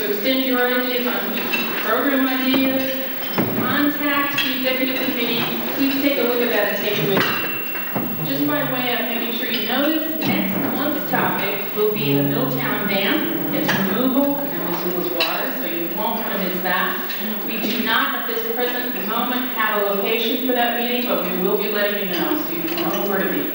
to extend your ideas on program ideas, contact the executive committee, please take a look at that and take it with you. Just by way of making sure you notice, next month's topic will be the Middletown Dam, its removal, and Missoula's water, so you won't want to miss that. We do not at this present moment have a location for that meeting, but we will be letting you know, so you know where to be.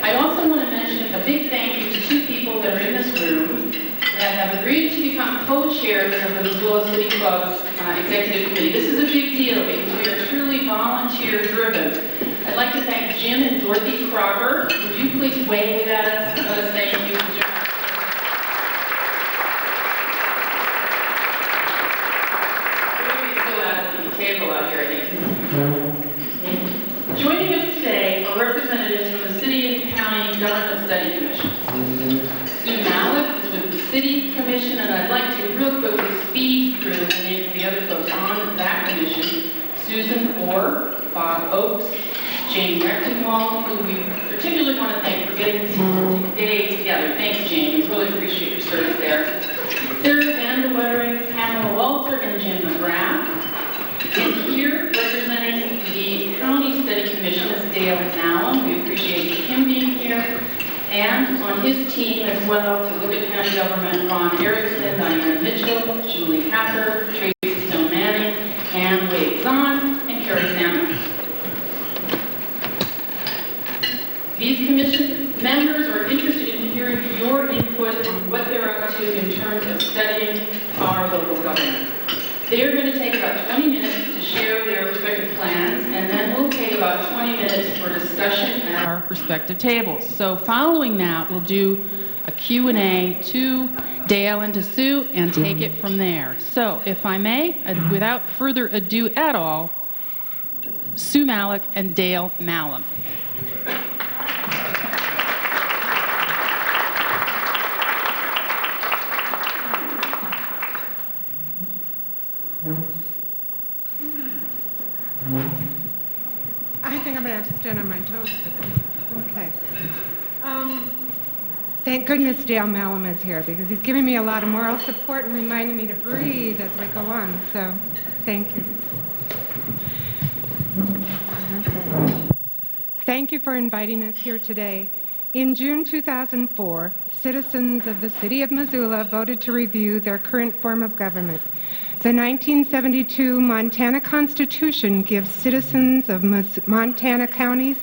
I also want to mention a big thank you to two people that are in this room that have agreed to become co-chairs of the Missoula City Club's Executive Committee. This is a big deal because we are truly volunteer-driven. I'd like to thank Jim and Dorothy Crocker. Would you please wave at us? Thank you. Still at the table out here, I think. Joining us today are representatives from the City and County Government Study Commissions. Sue Malek is with the City Commission, and I'd like to real quickly speed through the names of the other folks on that commission. Susan Orr, Bob Oakes, Jane Rechtenwald, who we particularly want to thank for getting today together. Thanks, Jane. We really appreciate your service there. Sarah Vanderwettering, Pamela Walter, and Jim McGrath. And here, representing the County Study Commission, is Dale Mahlum. We appreciate him being here. And on his team as well, to look at county government, Ron Erickson, Diana Mitchell, Julie Hacker, Tracy Stone Manning, Ann Wade Zahn, and Carrie Salmon. These commission members are interested in hearing your input on what they're up to in terms of studying our local government. They're going to take about 20 minutes to share their respective plans, and then we'll take about 20 minutes for discussion at our respective tables. So following that, we'll do a Q&A to Dale and to Sue and take it from there. So if I may, without further ado at all, Sue Malek and Dale Mahlum. I think I'm going to have to stand on my toes for this. Okay. Thank goodness Dale Mahlum is here because he's giving me a lot of moral support and reminding me to breathe as we go on. So, thank you. Okay. Thank you for inviting us here today. In June 2004, citizens of the City of Missoula voted to review their current form of government. The 1972 Montana Constitution gives citizens of Montana counties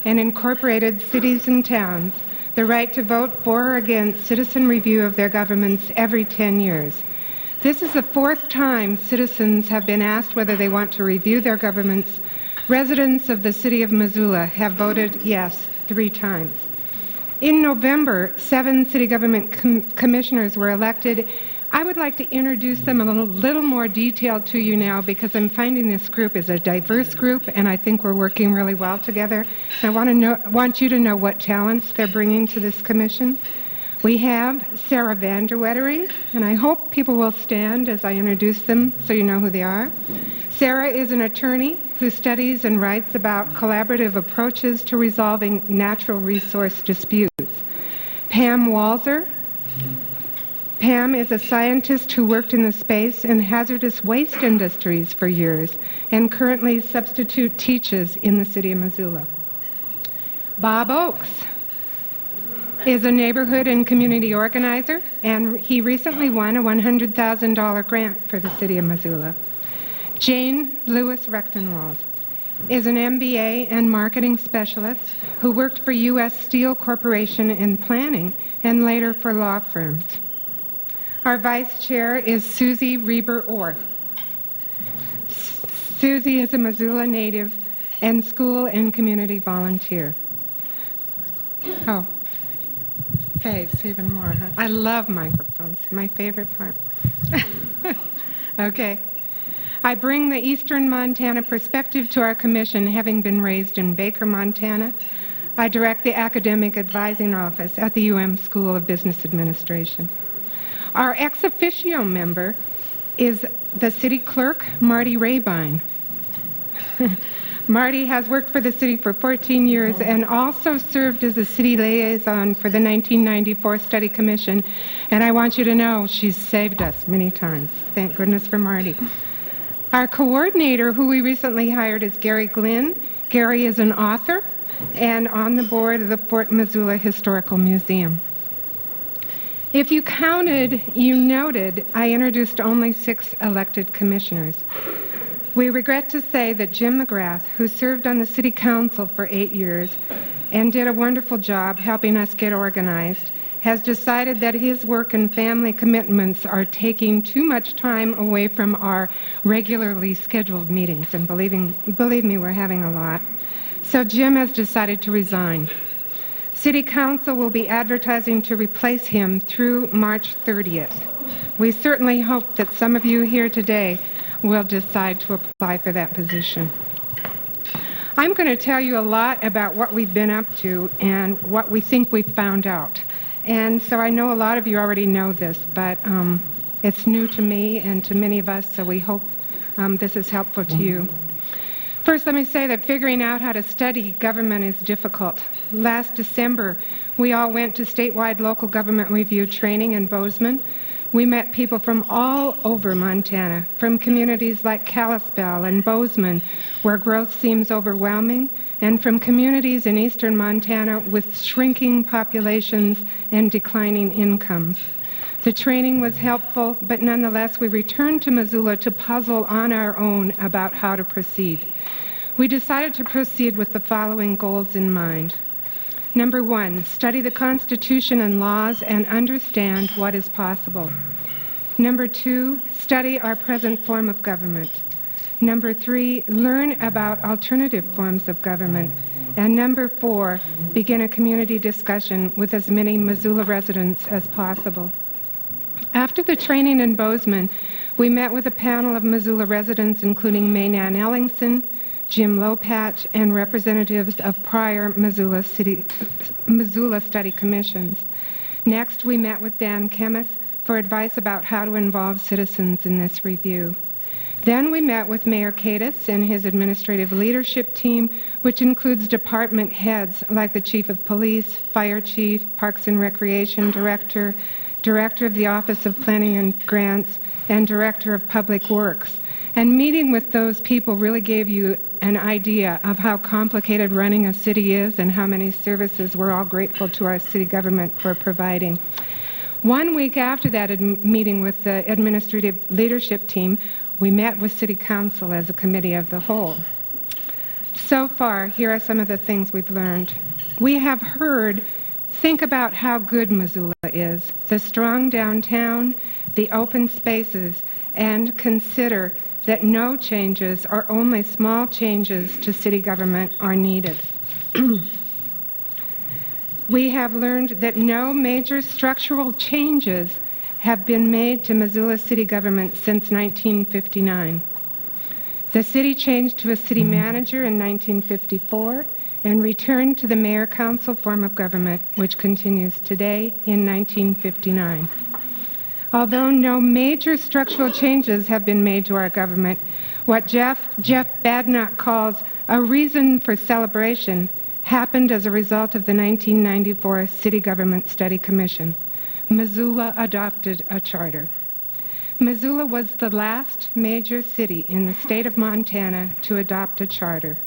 and incorporated cities and towns the right to vote for or against citizen review of their governments every 10 years. This is the fourth time citizens have been asked whether they want to review their governments. Residents of the City of Missoula have voted yes 3 times. In November, 7 city government commissioners were elected. I would like to introduce them in a little more detail to you now because I'm finding this group is a diverse group and I think we're working really well together. I want you to know what talents they're bringing to this commission. We have Sarah Vanderwettering, and I hope people will stand as I introduce them so you know who they are. Sarah is an attorney who studies and writes about collaborative approaches to resolving natural resource disputes. Pam Walzer. Pam is a scientist who worked in the space and hazardous waste industries for years and currently substitute teaches in the City of Missoula. Bob Oakes is a neighborhood and community organizer, and he recently won a $100,000 grant for the City of Missoula. Jane Lewis Rechtenwald is an MBA and marketing specialist who worked for U.S. Steel Corporation in planning and later for law firms. Our vice chair is Susie Reber Orr. Susie is a Missoula native and school and community volunteer. Oh, faves, even more, huh? I love microphones, my favorite part. Okay. I bring the Eastern Montana perspective to our commission, having been raised in Baker, Montana. I direct the Academic Advising Office at the UM School of Business Administration. Our ex officio member is the city clerk, Marty Rabine. Marty has worked for the city for 14 years and also served as a city liaison for the 1994 Study Commission. And I want you to know she's saved us many times. Thank goodness for Marty. Our coordinator, who we recently hired, is Gary Glynn. Gary is an author and on the board of the Fort Missoula Historical Museum. If you counted, you noted I introduced only 6 elected commissioners. We regret to say that Jim McGrath, who served on the City Council for 8 years and did a wonderful job helping us get organized, has decided that his work and family commitments are taking too much time away from our regularly scheduled meetings, and believe me, we're having a lot. So Jim has decided to resign. City Council will be advertising to replace him through March 30th. We certainly hope that some of you here today will decide to apply for that position. I'm going to tell you a lot about what we've been up to and what we think we've found out. And so I know a lot of you already know this, but it's new to me and to many of us, so we hope this is helpful to you. First, let me say that figuring out how to study government is difficult. Last December, we all went to statewide local government review training in Bozeman. We met people from all over Montana, from communities like Kalispell and Bozeman, where growth seems overwhelming, and from communities in eastern Montana with shrinking populations and declining incomes. The training was helpful, but nonetheless, we returned to Missoula to puzzle on our own about how to proceed. We decided to proceed with the following goals in mind. Number 1, study the Constitution and laws and understand what is possible. Number 2, study our present form of government. Number 3, learn about alternative forms of government. And number 4, begin a community discussion with as many Missoula residents as possible. After the training in Bozeman, we met with a panel of Missoula residents, including Maynann Ellingson, Jim Lopatch, and representatives of prior Missoula Study Commissions. Next, we met with Dan Kemeth for advice about how to involve citizens in this review. Then we met with Mayor Kadis and his administrative leadership team, which includes department heads like the Chief of Police, Fire Chief, Parks and Recreation Director, Director of the Office of Planning and Grants, and Director of Public Works. And meeting with those people really gave you an idea of how complicated running a city is and how many services we're all grateful to our city government for providing. 1 week after that meeting with the administrative leadership team, we met with City Council as a committee of the whole. So far, here are some of the things we've learned. We have heard, think about how good Missoula is, the strong downtown, the open spaces, and consider that no changes or only small changes to city government are needed. We have learned that no major structural changes have been made to Missoula city government since 1959. The city changed to a city manager in 1954 and returned to the mayor-council form of government, which continues today in 1959. Although no major structural changes have been made to our government, what Jeff Badnock calls a reason for celebration happened as a result of the 1994 City Government Study Commission. Missoula adopted a charter. Missoula was the last major city in the state of Montana to adopt a charter.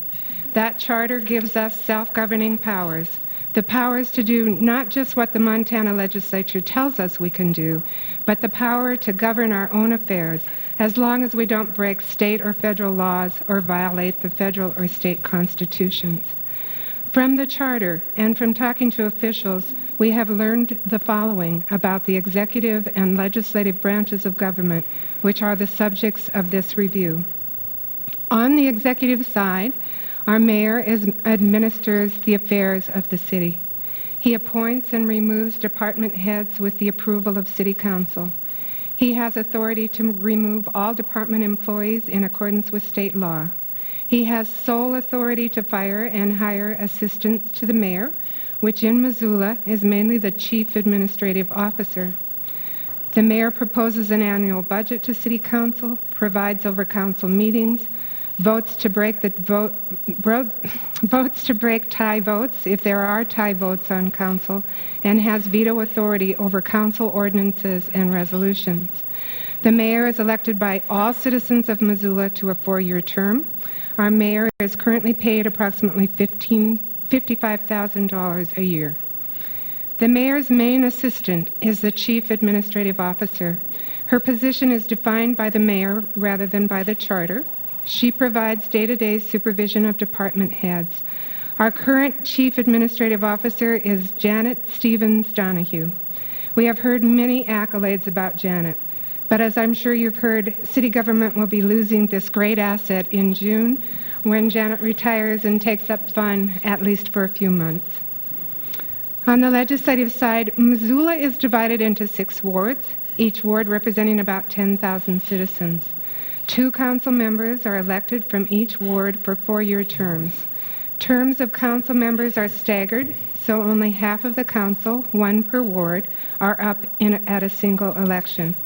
That charter gives us self-governing powers, the powers to do not just what the Montana legislature tells us we can do, but the power to govern our own affairs as long as we don't break state or federal laws or violate the federal or state constitutions. From the charter and from talking to officials, we have learned the following about the executive and legislative branches of government, which are the subjects of this review. On the executive side, our mayor administers the affairs of the city. He appoints and removes department heads with the approval of City Council. He has authority to remove all department employees in accordance with state law. He has sole authority to fire and hire assistants to the mayor, which in Missoula is mainly the chief administrative officer. The mayor proposes an annual budget to City Council, presides over council meetings, votes to break tie votes if there are tie votes on council, and has veto authority over council ordinances and resolutions. The mayor is elected by all citizens of Missoula to a 4-year term. Our mayor is currently paid approximately $55,000 a year. The mayor's main assistant is the chief administrative officer. Her position is defined by the mayor rather than by the charter. She provides day-to-day supervision of department heads. Our current chief administrative officer is Janet Stevens Donahue. We have heard many accolades about Janet, but as I'm sure you've heard, city government will be losing this great asset in June when Janet retires and takes up fun, at least for a few months. On the legislative side, Missoula is divided into 6 wards, each ward representing about 10,000 citizens. 2 council members are elected from each ward for 4-year terms. Terms of council members are staggered, so only half of the council, 1 per ward, are up at a single election.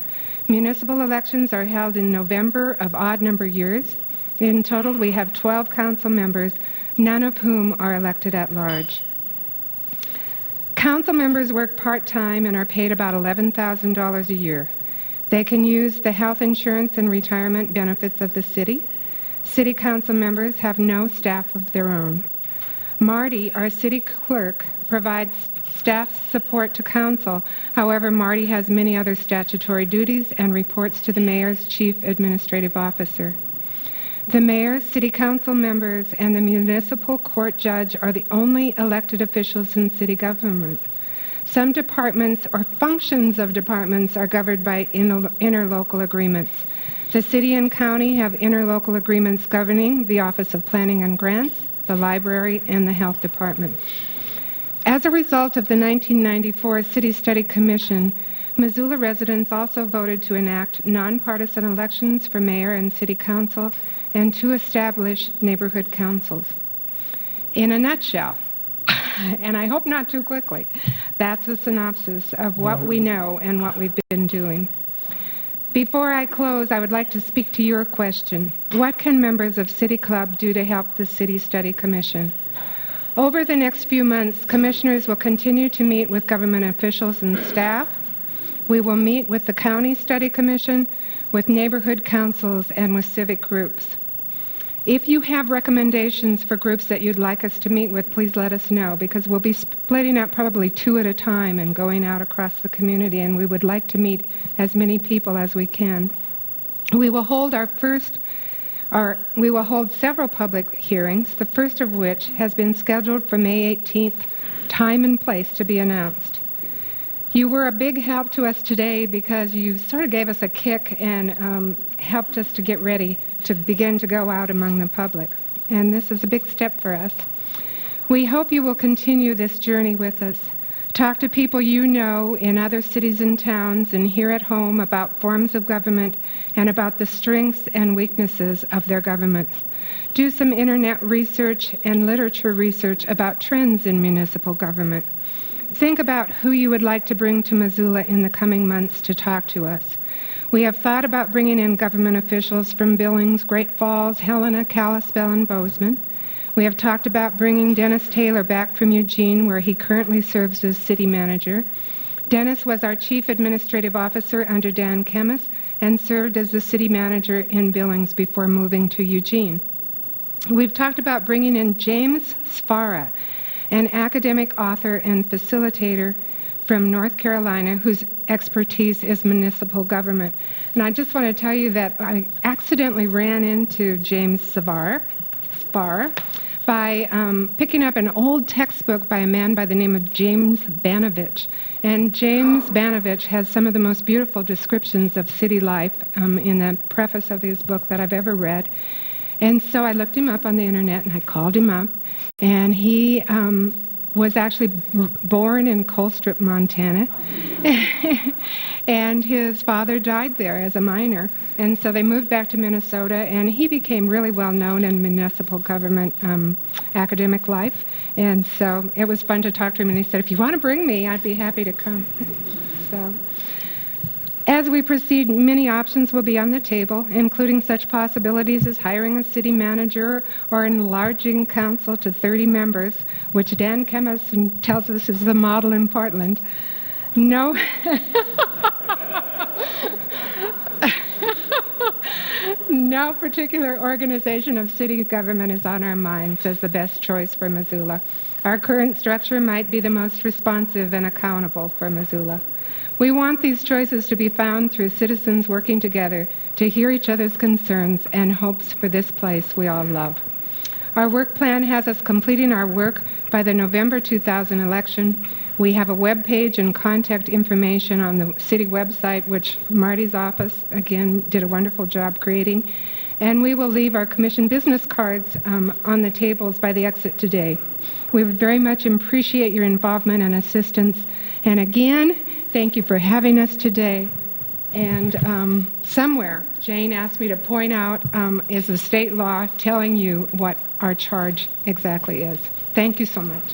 Municipal elections are held in November of odd-number years. In total, we have 12 council members, none of whom are elected at large. Council members work part-time and are paid about $11,000 a year. They can use the health insurance and retirement benefits of the city. City council members have no staff of their own. Marty, our city clerk, provides staff support to council. However, Marty has many other statutory duties and reports to the mayor's chief administrative officer. The mayor, city council members, and the municipal court judge are the only elected officials in city government. Some departments or functions of departments are governed by interlocal agreements. The city and county have interlocal agreements governing the Office of Planning and Grants, the library, and the health department. As a result of the 1994 City Study Commission, Missoula residents also voted to enact nonpartisan elections for mayor and city council and to establish neighborhood councils. In a nutshell, and I hope not too quickly, that's a synopsis of what we know and what we've been doing. Before I close, I would like to speak to your question. What can members of City Club do to help the City Study Commission? Over the next few months, commissioners will continue to meet with government officials and staff. We will meet with the County Study Commission, with neighborhood councils, and with civic groups. If you have recommendations for groups that you'd like us to meet with, please let us know, because we'll be splitting up probably 2 at a time and going out across the community, and we would like to meet as many people as we can. We will hold several public hearings, the first of which has been scheduled for May 18th, time and place to be announced. You were a big help to us today because you sort of gave us a kick and helped us to get ready to begin to go out among the public. And this is a big step for us. We hope you will continue this journey with us. Talk to people you know in other cities and towns and here at home about forms of government and about the strengths and weaknesses of their governments. Do some internet research and literature research about trends in municipal government. Think about who you would like to bring to Missoula in the coming months to talk to us. We have thought about bringing in government officials from Billings, Great Falls, Helena, Kalispell, and Bozeman. We have talked about bringing Dennis Taylor back from Eugene, where he currently serves as city manager. Dennis was our chief administrative officer under Dan Kemmis and served as the city manager in Billings before moving to Eugene. We've talked about bringing in James Sfara, an academic author and facilitator from North Carolina whose expertise is municipal government. And I just want to tell you that I accidentally ran into James Sfara by picking up an old textbook by a man by the name of James Banovich. And James Banovich has some of the most beautiful descriptions of city life in the preface of his book that I've ever read. And so I looked him up on the internet and I called him up, and he was actually born in Colstrip, Montana, and his father died there as a miner. And so they moved back to Minnesota, and he became really well known in municipal government academic life. And so it was fun to talk to him, and he said, if you want to bring me, I'd be happy to come. So As we proceed, many options will be on the table, including such possibilities as hiring a city manager or enlarging council to 30 members, which Dan Kemis tells us is the model in Portland. No. No particular organization of city government is on our minds as the best choice for Missoula. Our current structure might be the most responsive and accountable for Missoula. We want these choices to be found through citizens working together to hear each other's concerns and hopes for this place we all love. Our work plan has us completing our work by the November 2000 election. We have a web page and contact information on the city website, which Marty's office, again, did a wonderful job creating. And we will leave our commission business cards on the tables by the exit today. We very much appreciate your involvement and assistance. And again, thank you for having us today. And somewhere, Jane asked me to point out, is the state law telling you what our charge exactly is. Thank you so much.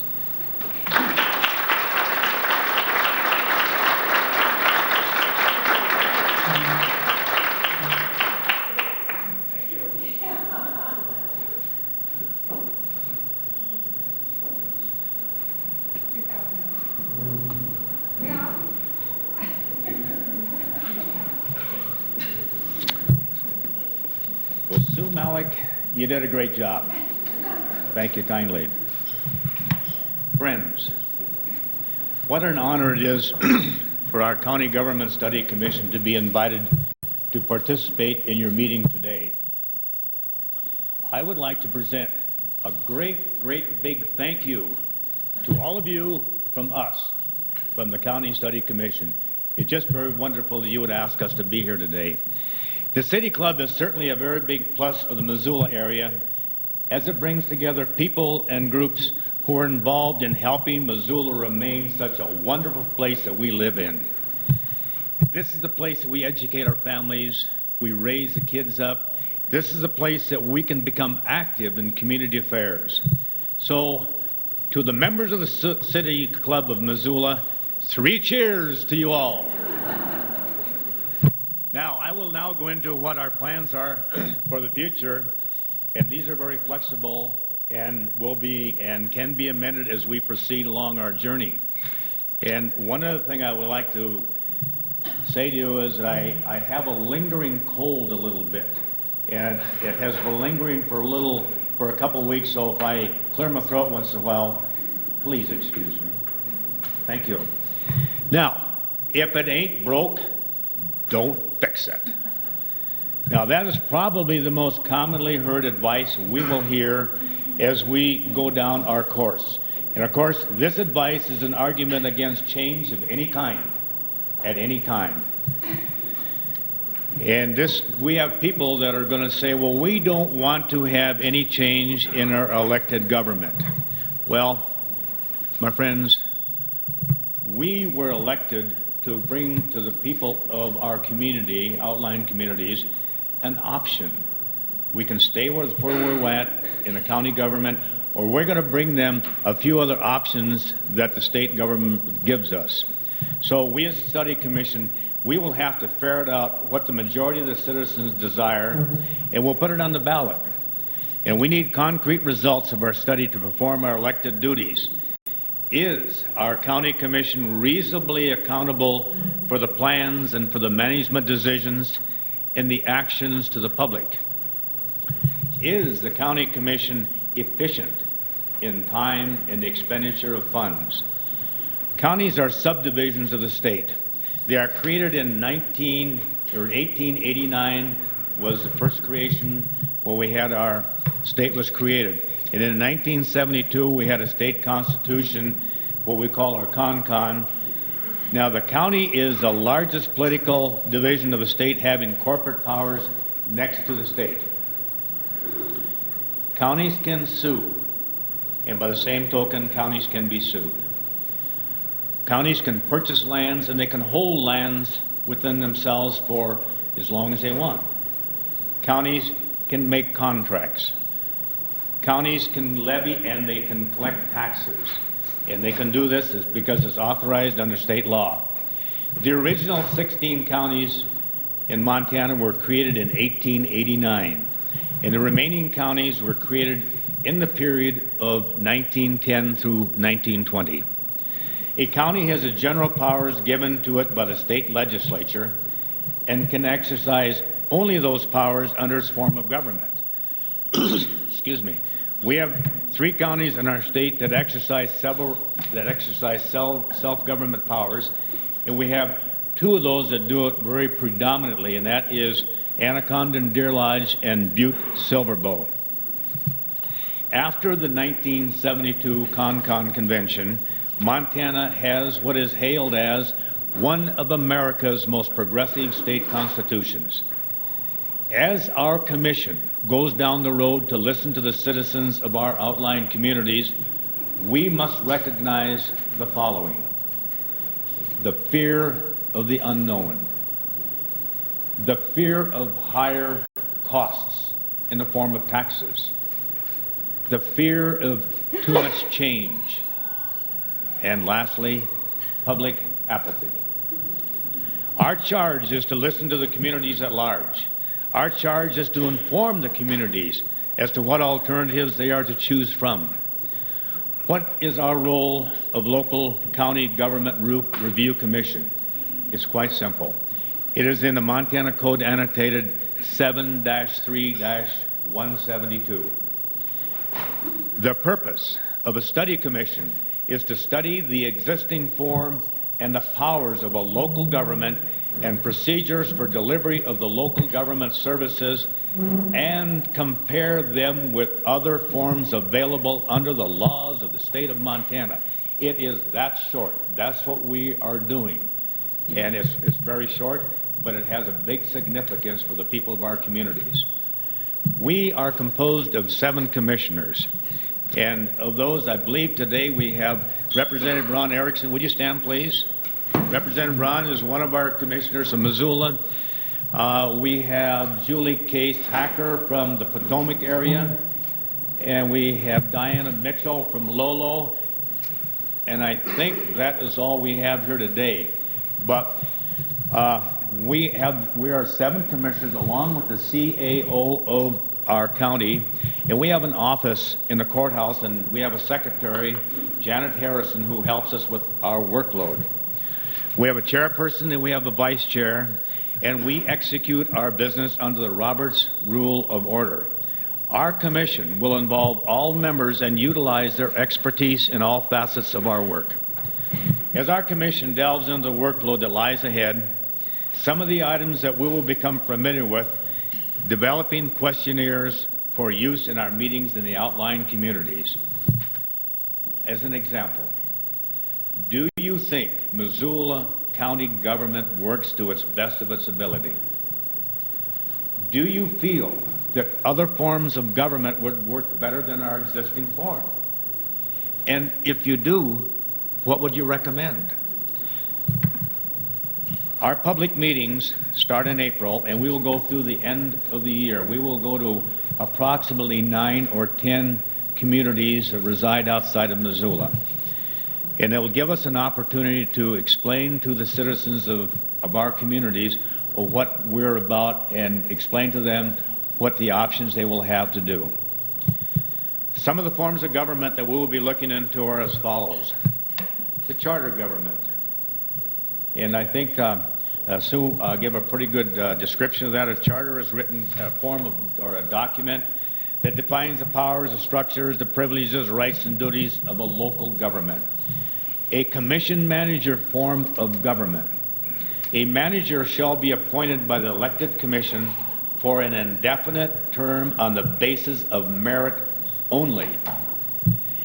Malek, you did a great job. Thank you kindly. Friends, what an honor it is for our County Government Study Commission to be invited to participate in your meeting today. I would like to present a great big thank you to all of you from us, from the County Study Commission. It's just very wonderful that you would ask us to be here today. The City Club is certainly a very big plus for the Missoula area, as it brings together people and groups who are involved in helping Missoula remain such a wonderful place that we live in. This is the place that we educate our families, we raise the kids up. This is a place that we can become active in community affairs. So, to the members of the City Club of Missoula, 3 cheers to you all. Now, I will now go into what our plans are for the future, and these are very flexible and will be and can be amended as we proceed along our journey. And one other thing I would like to say to you is that I have a lingering cold a little bit, and it has been lingering for a couple weeks, so if I clear my throat once in a while, please excuse me. Thank you. Now, if it ain't broke, don't fix it. Now, that is probably the most commonly heard advice we will hear as we go down our course. And of course, this advice is an argument against change of any kind, at any time. And we have people that are going to say, well, we don't want to have any change in our elected government. Well, my friends, we were elected to bring to the people of our community, outlying communities, an option. We can stay where we're at in the county government, or we're going to bring them a few other options that the state government gives us. So we as a study commission, we will have to ferret out what the majority of the citizens desire, and we'll put it on the ballot. And we need concrete results of our study to perform our elected duties. Is our county commission reasonably accountable for the plans and for the management decisions and the actions to the public? Is the county commission efficient in time and the expenditure of funds? Counties are subdivisions of the state. They are created in 1889 was the first creation when we had our state was created. And in 1972, we had a state constitution, what we call our con-con. Now, the county is the largest political division of the state, having corporate powers next to the state. Counties can sue, and by the same token, counties can be sued. Counties can purchase lands, and they can hold lands within themselves for as long as they want. Counties can make contracts. Counties can levy and they can collect taxes. And they can do this because it's authorized under state law. The original 16 counties in Montana were created in 1889, and the remaining counties were created in the period of 1910 through 1920. A county has the general powers given to it by the state legislature and can exercise only those powers under its form of government. Excuse me. We have 3 counties in our state that exercise self-government powers, and we have 2 of those that do it very predominantly, and that is Anaconda and Deer Lodge and Butte Silverbow. After the 1972 Con-Con Convention, Montana has what is hailed as one of America's most progressive state constitutions. As our commission goes down the road to listen to the citizens of our outlying communities, we must recognize the following: the fear of the unknown, the fear of higher costs in the form of taxes, the fear of too much change, and lastly, public apathy. Our charge is to listen to the communities at large. Our charge is to inform the communities as to what alternatives they are to choose from. What is our role of local county government review commission? It's quite simple. It is in the Montana Code annotated 7-3-172. The purpose of a study commission is to study the existing form and the powers of a local government and procedures for delivery of the local government services and compare them with other forms available under the laws of the state of Montana. It is that short. That's what we are doing. And it's very short, but it has a big significance for the people of our communities. We are composed of 7 commissioners. And of those, I believe today we have Representative Ron Erickson. Would you stand, please? Representative Ron is one of our commissioners from Missoula. We have Julie Case Hacker from the Potomac area. And we have Diana Mitchell from Lolo. And I think that is all we have here today. But we are 7 commissioners along with the CAO of our county, and we have an office in the courthouse, and we have a secretary, Janet Harrison, who helps us with our workload. We have a chairperson and we have a vice chair, and we execute our business under the Roberts Rule of Order. Our commission will involve all members and utilize their expertise in all facets of our work. As our commission delves into the workload that lies ahead, some of the items that we will become familiar with: developing questionnaires for use in our meetings in the outlying communities. As an example, do you think Missoula County government works to its best of its ability? Do you feel that other forms of government would work better than our existing form? And if you do, what would you recommend? Our public meetings start in April, and we will go through the end of the year. We will go to approximately 9 or 10 communities that reside outside of Missoula. And it will give us an opportunity to explain to the citizens of our communities what we're about and explain to them what the options they will have to do. Some of the forms of government that we will be looking into are as follows: the charter government. And I think Sue gave a pretty good description of that. A charter is written form of, or a document that defines the powers, the structures, the privileges, rights, and duties of a local government. A commission manager form of government. A manager shall be appointed by the elected commission for an indefinite term on the basis of merit only,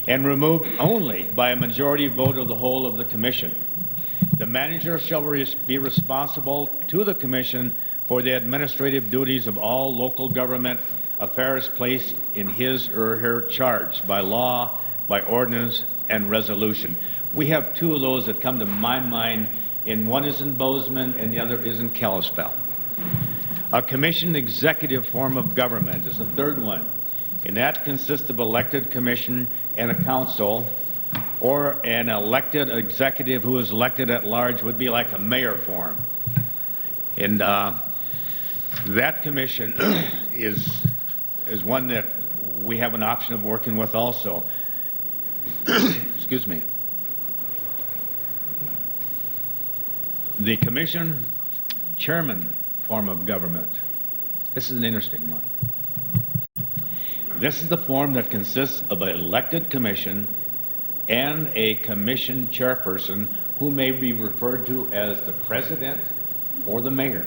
and removed only by a majority vote of the whole of the commission. The manager shall be responsible to the commission for the administrative duties of all local government affairs placed in his or her charge by law, by ordinance, and resolution. We have 2 of those that come to my mind, and one is in Bozeman and the other is in Kalispell. A commission executive form of government is the 3rd one, and that consists of elected commission and a council or an elected executive who is elected at large would be like a mayor form. And that commission is one that we have an option of working with also. Excuse me. The commission chairman form of government. This is an interesting one. This is the form that consists of an elected commission and a commission chairperson who may be referred to as the president or the mayor.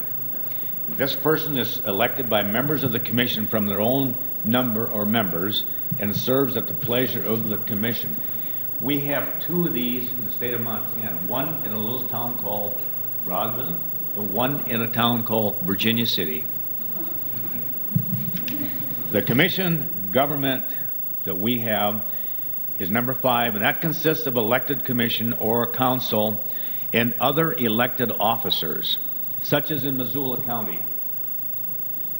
This person is elected by members of the commission from their own number or members and serves at the pleasure of the commission. We have two of these in the state of Montana, one in a little town called Broadville and one in a town called Virginia City. The commission government that we have is number 5, and that consists of elected commission or council and other elected officers, such as in Missoula County.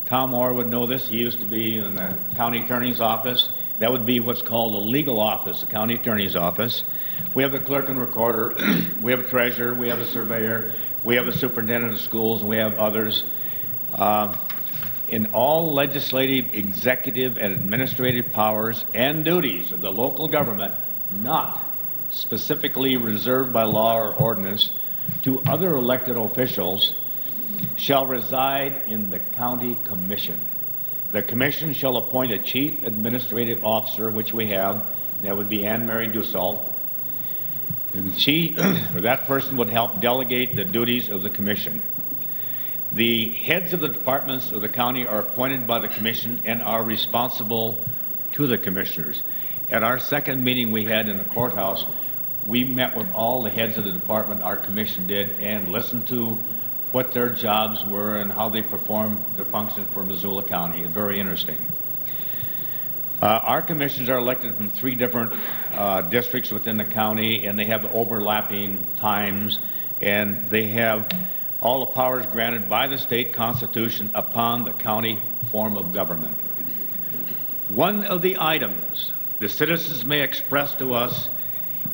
Tom Orr would know this. He used to be in the county attorney's office. That would be what's called a legal office, the county attorney's office. We have the clerk and recorder, we have a treasurer, we have a surveyor, we have a superintendent of schools, and we have others. In all legislative, executive, and administrative powers and duties of the local government not specifically reserved by law or ordinance to other elected officials shall reside in the county commission. The commission shall appoint a chief administrative officer, which we have. That would be Anne Mary Dussault. And she, or that person, would help delegate the duties of the commission. The heads of the departments of the county are appointed by the commission and are responsible to the commissioners. At our second meeting we had in the courthouse, we met with all the heads of the department, our commission did, and listened to what their jobs were and how they performed their functions for Missoula County. Very interesting. Our commissions are elected from 3 different districts within the county, and they have overlapping times, and they have all the powers granted by the state constitution upon the county form of government. One of the items the citizens may express to us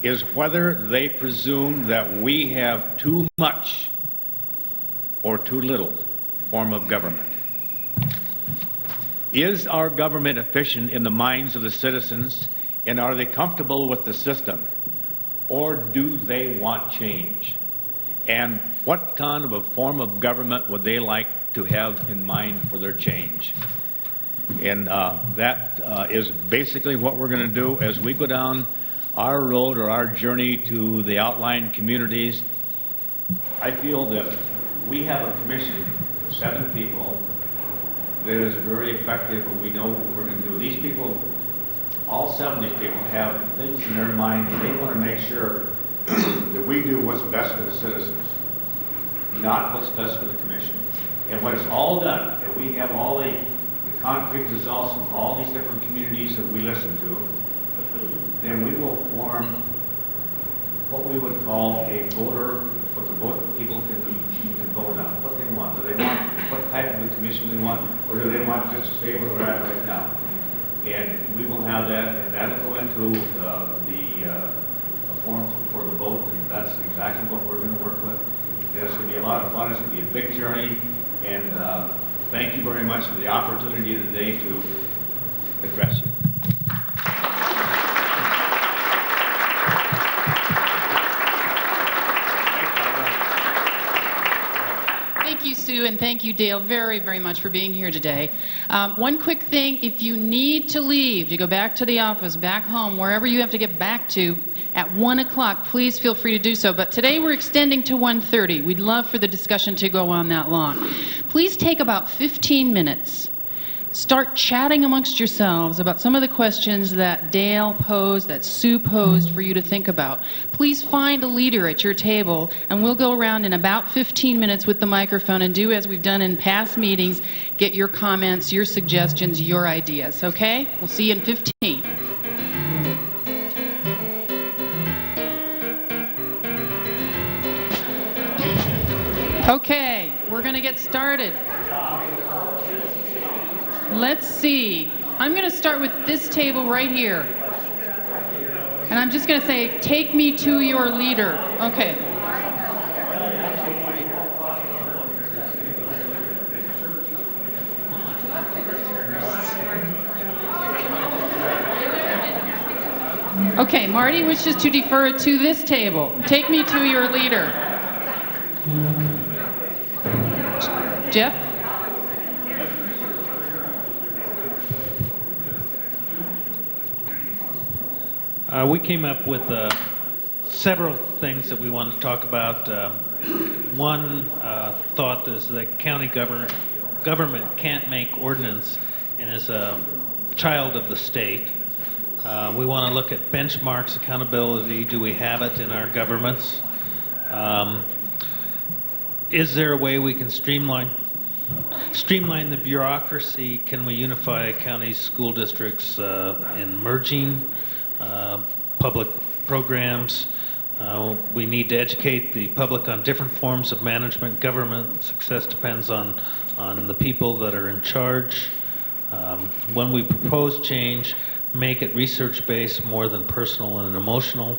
is whether they presume that we have too much or too little form of government. Is our government efficient in the minds of the citizens, and are they comfortable with the system, or do they want change? And what kind of a form of government would they like to have in mind for their change? And that is basically what we're going to do as we go down our road or our journey to the outlying communities. I feel that we have a commission of 7 people that is very effective, and we know what we're going to do. These people, all 7 of these people, have things in their mind that they want to make sure that we do what's best for the citizens, not what's best for the commission. And when it's all done, and we have all the concrete results from all these different communities that we listen to, then we will form what we would call a voter, what the people can vote on, what they want. Do they want, what type of a commission they want, or do they want just to stay where they're at right now? And we will have that, and that'll go into the form for the vote, and that's exactly what we're going to work with. There's going to be a lot of fun. It's going to be a big journey, and thank you very much for the opportunity today to address you. Thank you, Sue, and thank you, Dale, very, very much for being here today. One quick thing, if you need to leave, you go back to the office, back home, wherever you have to get back to, at 1 o'clock, please feel free to do so. But today we're extending to 1:30. We'd love for the discussion to go on that long. Please take about 15 minutes. Start chatting amongst yourselves about some of the questions that Dale posed, that Sue posed for you to think about. Please find a leader at your table, and we'll go around in about 15 minutes with the microphone and do as we've done in past meetings, get your comments, your suggestions, your ideas, okay? We'll see you in 15. Okay, we're going to get started. Let's see. I'm going to start with this table right here. And I'm just going to say, take me to your leader. Okay. Okay, Marty wishes to defer it to this table. Take me to your leader. Jeff? We came up with several things that we want to talk about. One thought is that county government can't make ordinance and is a child of the state. We want to look at benchmarks, accountability. Do we have it in our governments? Is there a way we can streamline the bureaucracy? Can we unify counties, school districts in merging public programs? We need to educate the public on different forms of management. Government success depends on the people that are in charge. When we propose change, make it research-based more than personal and emotional.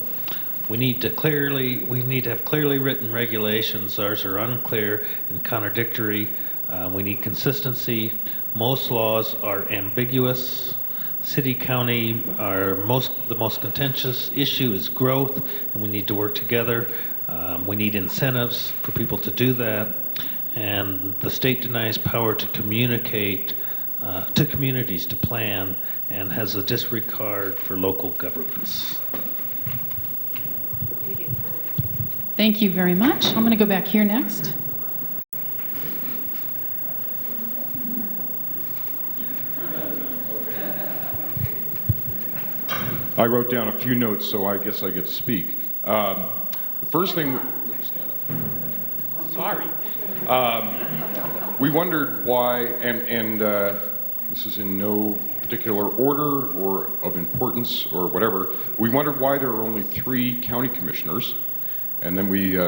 We need to have clearly written regulations. Ours are unclear and contradictory. We need consistency. Most laws are ambiguous. City, county, the most contentious issue is growth, and we need to work together. We need incentives for people to do that. And the state denies power to communicate to communities to plan and has a disregard for local governments. Thank you very much. I'm going to go back here next. I wrote down a few notes, so I guess I get to speak. The first thing, sorry. We wondered why, and this is in no particular order or of importance or whatever, we wondered why there are only 3 county commissioners, and then we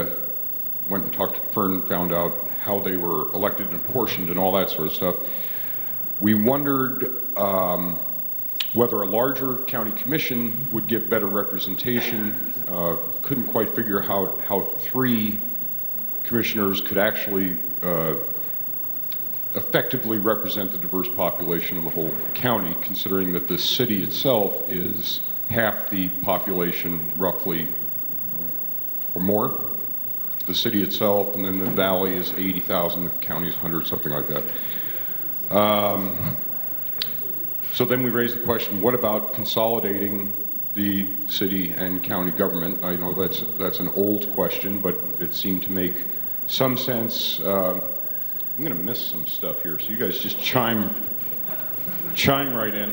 went and talked to Fern, found out how they were elected and apportioned and all that sort of stuff. We wondered whether a larger county commission would give better representation. Couldn't quite figure out how 3 commissioners could actually effectively represent the diverse population of the whole county, considering that the city itself is half the population, roughly, or more. The city itself, and then the valley is 80,000, the county is 100, something like that. So then we raised the question, what about consolidating the city and county government? I know that's an old question, but it seemed to make some sense. I'm going to miss some stuff here, so you guys just chime right in.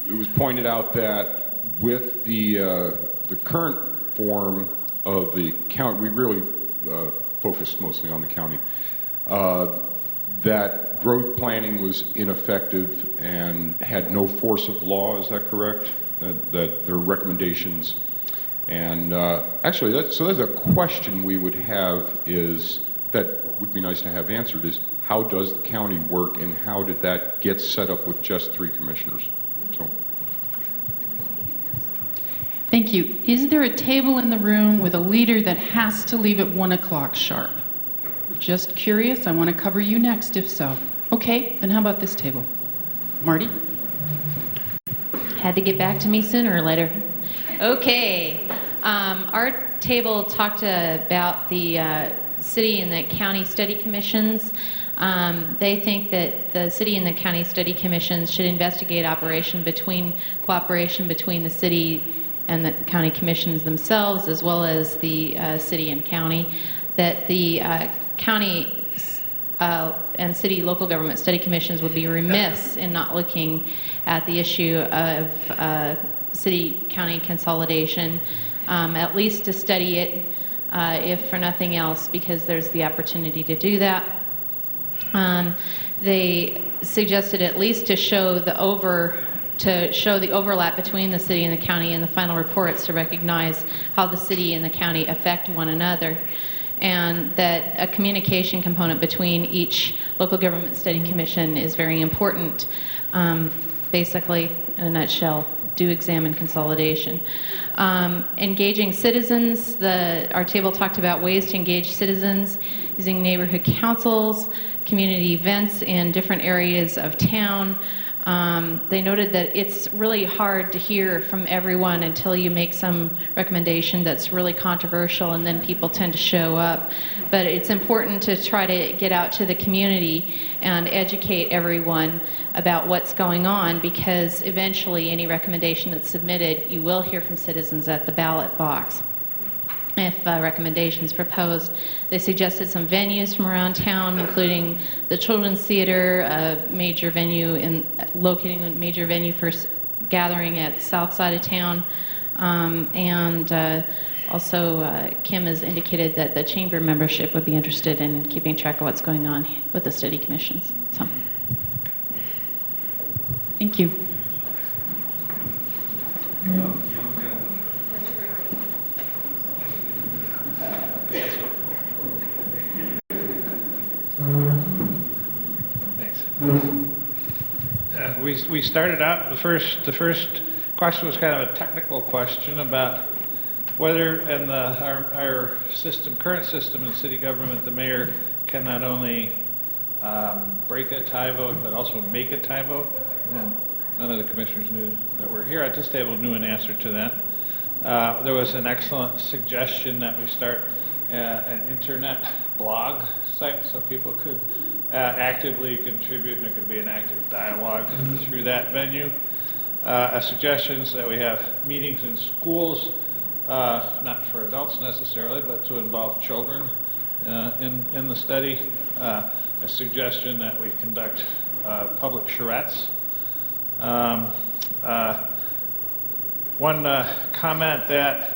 It was pointed out that with the current form of the county, we really focused mostly on the county, that growth planning was ineffective and had no force of law. Is that correct? That their recommendations. And actually, that's a question we would have is, that would be nice to have answered, is how does the county work and how did that get set up with just 3 commissioners? So. Thank you. Is there a table in the room with a leader that has to leave at 1 o'clock sharp? Just curious. I want to cover you next if so. Okay, then how about this table? Marty? Had to get back to me sooner or later. Okay, our table talked about the city and the county study commissions. They think that the city and the county study commissions should investigate cooperation between the city and the county commissions themselves, as well as the city and county. That the county and city local government study commissions would be remiss in not looking at the issue of city-county consolidation, at least to study it, if for nothing else, because there's the opportunity to do that. They suggested at least to show the overlap between the city and the county in the final reports to recognize how the city and the county affect one another, and that a communication component between each local government study commission is very important. Basically, in a nutshell, do examine consolidation. Engaging citizens, our table talked about ways to engage citizens using neighborhood councils, community events in different areas of town. They noted that it's really hard to hear from everyone until you make some recommendation that's really controversial, and then people tend to show up. But it's important to try to get out to the community and educate everyone about what's going on, because eventually any recommendation that's submitted, you will hear from citizens at the ballot box. If recommendations proposed, they suggested some venues from around town, including the Children's Theater, a major venue locating a major venue for gathering at the south side of town, and also Kim has indicated that the chamber membership would be interested in keeping track of what's going on with the study commissions. So, thank you. Thanks. We started out, the first question was kind of a technical question about whether in our current system in city government, the mayor can not only break a tie vote, but also make a tie vote. And none of the commissioners that were here at this table knew an answer to that. There was an excellent suggestion that we start an internet blog site so people could actively contribute, and it could be an active dialogue through that venue. A suggestion is that we have meetings in schools, not for adults necessarily, but to involve children in the study. A suggestion that we conduct public charrettes. One comment that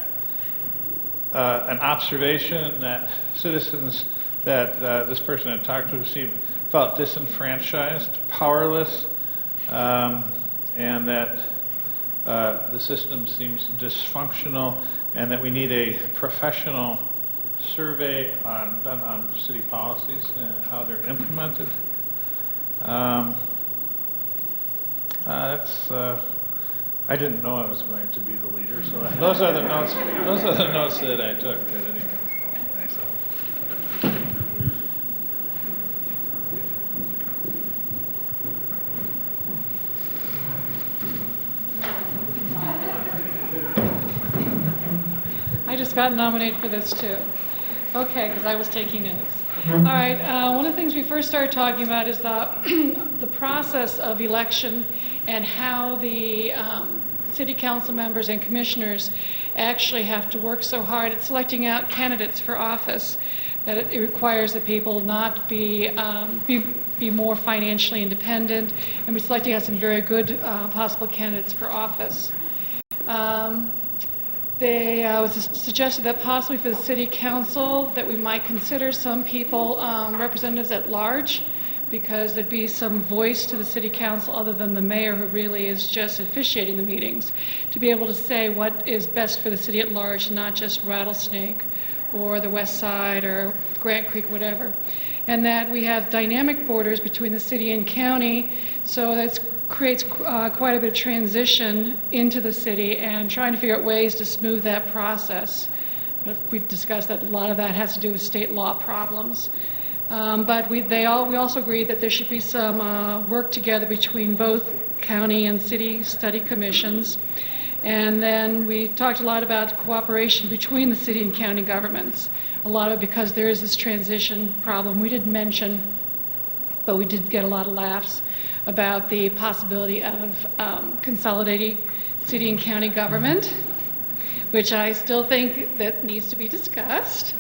an observation that citizens that this person had talked to felt disenfranchised, powerless, and that the system seems dysfunctional, and that we need a professional survey done on city policies and how they're implemented. I didn't know I was going to be the leader, so those are the notes. Those are the notes that I took. But anyway, thanks. I just got nominated for this too. Okay, because I was taking notes. All right, one of the things we first started talking about is the process of election and how the city council members and commissioners actually have to work so hard at selecting out candidates for office that it requires that people not be more financially independent and be selecting out some very good possible candidates for office. They was suggested that possibly for the city council that we might consider some people representatives at large, because there'd be some voice to the city council other than the mayor, who really is just officiating the meetings, to be able to say what is best for the city at large, and not just Rattlesnake or the West Side or Grant Creek, whatever. And that we have dynamic borders between the city and county, so that creates quite a bit of transition into the city, and trying to figure out ways to smooth that process. But we've discussed that a lot of that has to do with state law problems. But we also agreed that there should be some work together between both county and city study commissions. And then we talked a lot about cooperation between the city and county governments. A lot of it because there is this transition problem. We didn't mention, but we did get a lot of laughs about the possibility of consolidating city and county government, which I still think that needs to be discussed.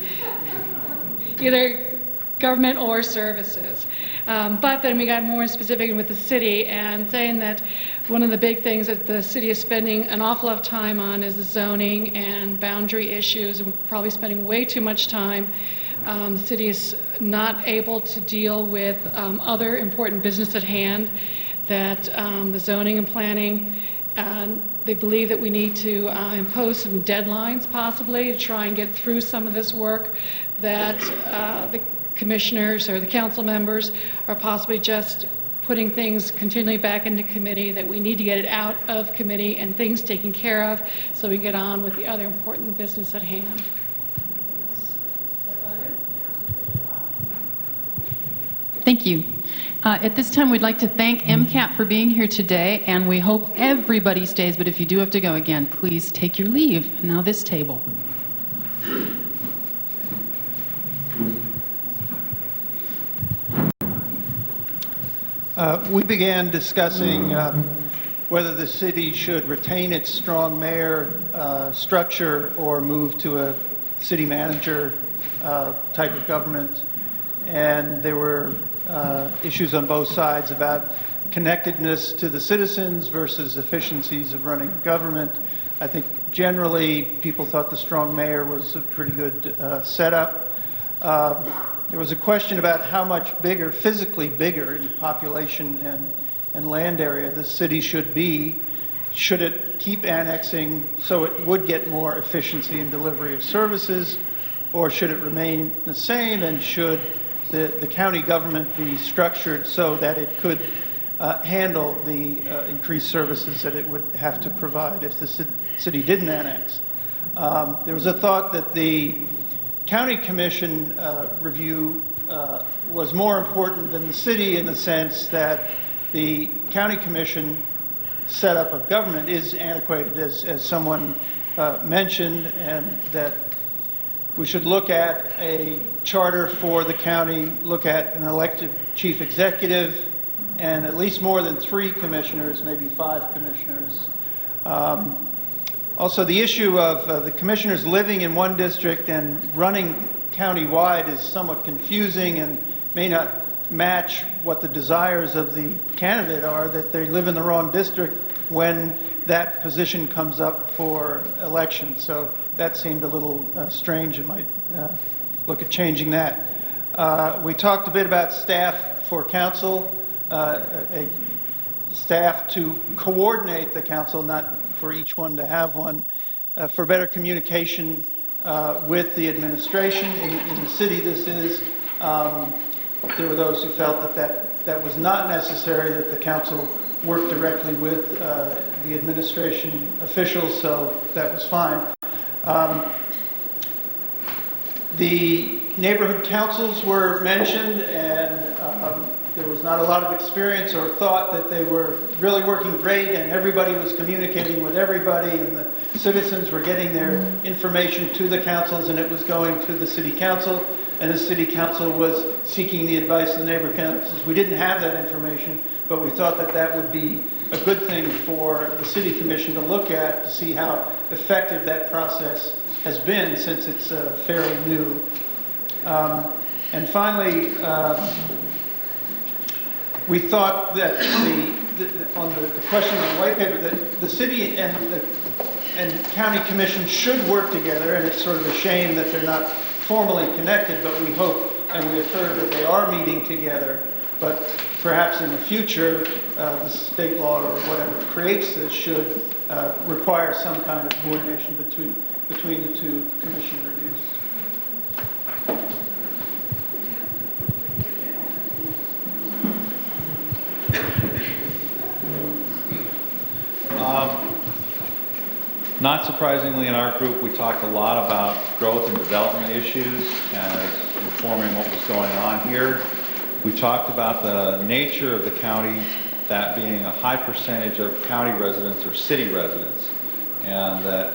Either government or services. But then we got more specific with the city, and saying that one of the big things that the city is spending an awful lot of time on is the zoning and boundary issues, and we're probably spending way too much time. The city is not able to deal with other important business at hand, that the zoning and planning, they believe that we need to impose some deadlines possibly to try and get through some of this work, that the commissioners or the council members are possibly just putting things continually back into committee, that we need to get it out of committee and things taken care of so we get on with the other important business at hand. Thank you. At this time, we'd like to thank MCAT for being here today, and we hope everybody stays, but if you do have to go again, please take your leave. Now this table. We began discussing whether the city should retain its strong mayor structure or move to a city manager type of government. And there were issues on both sides about connectedness to the citizens versus efficiencies of running the government. I think generally people thought the strong mayor was a pretty good setup. There was a question about how much bigger, physically bigger in population and land area the city should be. Should it keep annexing so it would get more efficiency in delivery of services, or should it remain the same, and should the county government be structured so that it could handle the increased services that it would have to provide if the city didn't annex? There was a thought that the county commission review was more important than the city, in the sense that the county commission setup of government is antiquated, as someone mentioned, and that we should look at a charter for the county, look at an elected chief executive, and at least more than 3 commissioners, maybe 5 commissioners. Also, the issue of the commissioners living in one district and running county-wide is somewhat confusing and may not match what the desires of the candidate are, that they live in the wrong district when that position comes up for election. So that seemed a little strange, and might look at changing that. We talked a bit about staff for council, a staff to coordinate the council, not for each one to have one, for better communication with the administration. In the city, this is, there were those who felt that was not necessary, that the council work directly with the administration officials, so that was fine. The neighborhood councils were mentioned, and there was not a lot of experience or thought that they were really working great and everybody was communicating with everybody and the citizens were getting their information to the councils and it was going to the city council, and the city council was seeking the advice of the neighborhood councils. We didn't have that information, but we thought that that would be a good thing for the city commission to look at, to see how effective that process has been, since it's fairly new. And finally, we thought that on the question on the white paper, that the city and county commission should work together, and it's sort of a shame that they're not formally connected, but we hope, and we have heard, that they are meeting together. But perhaps in the future, the state law or whatever creates this should require some kind of coordination between the 2 commission reviews. Not surprisingly, in our group, we talked a lot about growth and development issues as informing what was going on here. We talked about the nature of the county, that being a high percentage of county residents or city residents, and that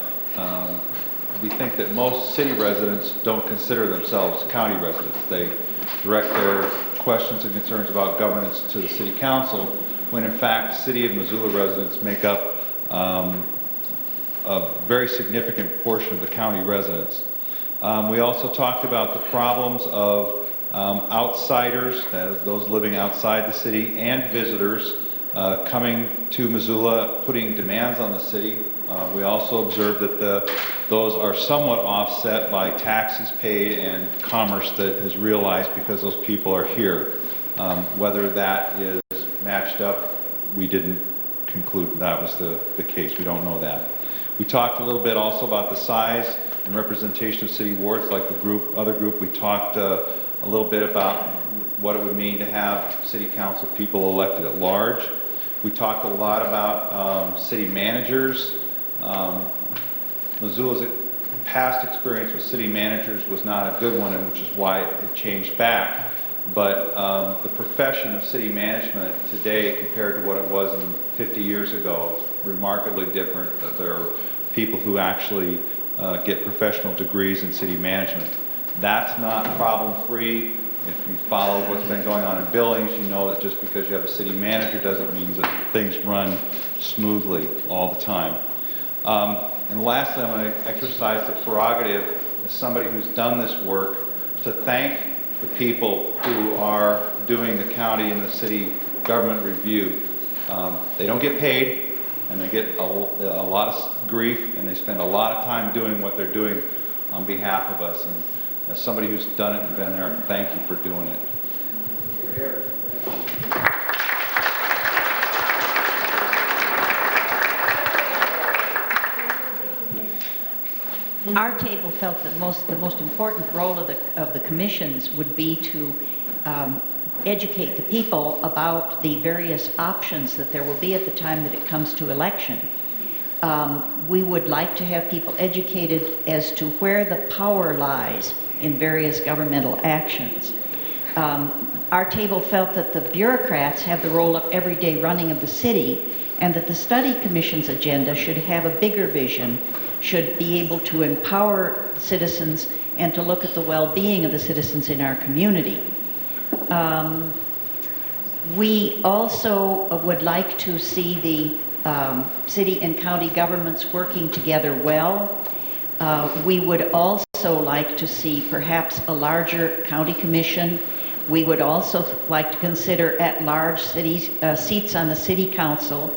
we think that most city residents don't consider themselves county residents. They direct their questions and concerns about governance to the city council, when in fact City of Missoula residents make up a very significant portion of the county residents. We also talked about the problems of outsiders, those living outside the city, and visitors coming to Missoula, putting demands on the city. We also observed that those are somewhat offset by taxes paid and commerce that is realized because those people are here. Whether that is matched up, we didn't conclude that was the case. We don't know that. We talked a little bit also about the size and representation of city wards, like the other group. We talked a little bit about what it would mean to have city council people elected at large. We talked a lot about city managers. Missoula's past experience with city managers was not a good one, and which is why it changed back. But the profession of city management today compared to what it was in 50 years ago is remarkably different. There are people who actually get professional degrees in city management. That's not problem-free. If you follow what's been going on in Billings, you know that just because you have a city manager doesn't mean that things run smoothly all the time. And lastly, I'm going to exercise the prerogative as somebody who's done this work to thank the people who are doing the county and the city government review. They don't get paid, and they get a lot of grief, and they spend a lot of time doing what they're doing on behalf of us. And as somebody who's done it and been there, thank you for doing it. Our table felt that the most important role of the commissions would be to educate the people about the various options that there will be at the time that it comes to election. We would like to have people educated as to where the power lies in various governmental actions. Our table felt that the bureaucrats have the role of everyday running of the city, and that the study commission's agenda should have a bigger vision, should be able to empower citizens and to look at the well-being of the citizens in our community. We also would like to see the city and county governments working together well. We would also like to see perhaps a larger county commission. We would also like to consider at-large seats on the city council.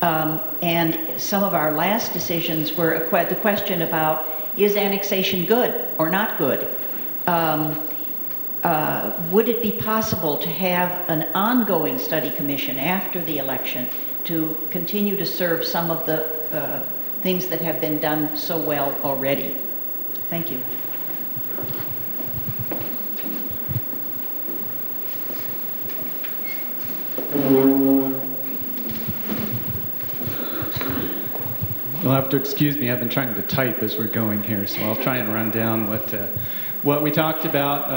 And some of our last decisions were the question about, is annexation good or not good? Would it be possible to have an ongoing study commission after the election to continue to serve some of the things that have been done so well already? Thank you. You'll have to excuse me, I've been trying to type as we're going here, so I'll try and run down what we talked about.